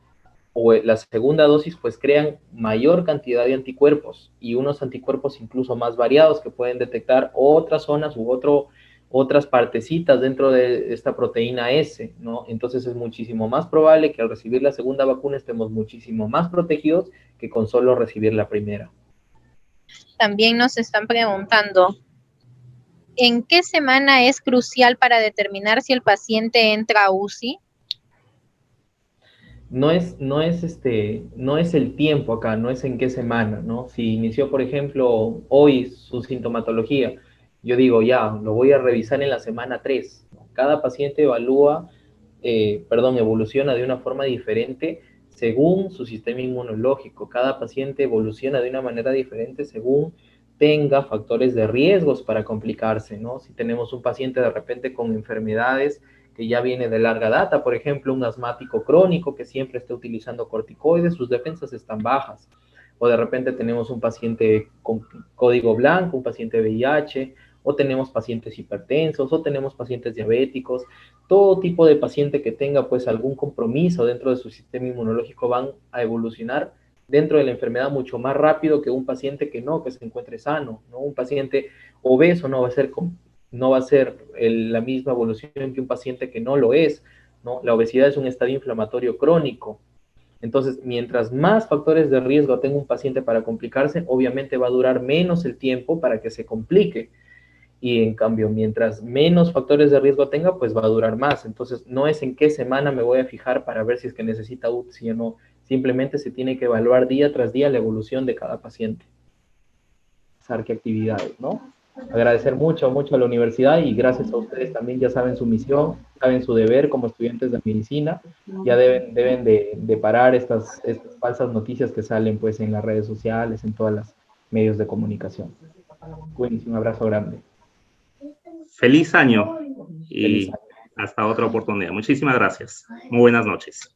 o la segunda dosis pues crean mayor cantidad de anticuerpos y unos anticuerpos incluso más variados que pueden detectar otras zonas otras partecitas dentro de esta proteína S, ¿no? Entonces es muchísimo más probable que al recibir la segunda vacuna estemos muchísimo más protegidos que con solo recibir la primera. También nos están preguntando, ¿en qué semana es crucial para determinar si el paciente entra a UCI? No es el tiempo acá, no es en qué semana, ¿no? Si inició, por ejemplo, hoy su sintomatología, yo digo, ya, lo voy a revisar en la semana 3. ¿No? Cada paciente evoluciona de una forma diferente según su sistema inmunológico. Cada paciente evoluciona de una manera diferente según tenga factores de riesgos para complicarse, ¿no? Si tenemos un paciente de repente con enfermedades que ya viene de larga data, por ejemplo, un asmático crónico que siempre está utilizando corticoides, sus defensas están bajas. O de repente tenemos un paciente con código blanco, un paciente VIH, o tenemos pacientes hipertensos, o tenemos pacientes diabéticos. Todo tipo de paciente que tenga pues algún compromiso dentro de su sistema inmunológico van a evolucionar dentro de la enfermedad mucho más rápido que un paciente que se encuentre sano, ¿no? Un paciente obeso no va a ser la misma evolución que un paciente que no lo es, ¿no? La obesidad es un estadio inflamatorio crónico. Entonces, mientras más factores de riesgo tenga un paciente para complicarse, obviamente va a durar menos el tiempo para que se complique. Y en cambio, mientras menos factores de riesgo tenga, pues va a durar más. Entonces, no es en qué semana me voy a fijar para ver si es que necesita UCI o no. Simplemente se tiene que evaluar día tras día la evolución de cada paciente. ¿Qué actividades, ¿no? Agradecer mucho, mucho a la universidad y gracias a ustedes también ya saben su misión, saben su deber como estudiantes de medicina, ya deben de parar estas falsas noticias que salen pues en las redes sociales, en todos los medios de comunicación. Cuídense, un abrazo grande. Feliz año y Feliz año. hasta otra oportunidad. Muchísimas gracias. Muy buenas noches.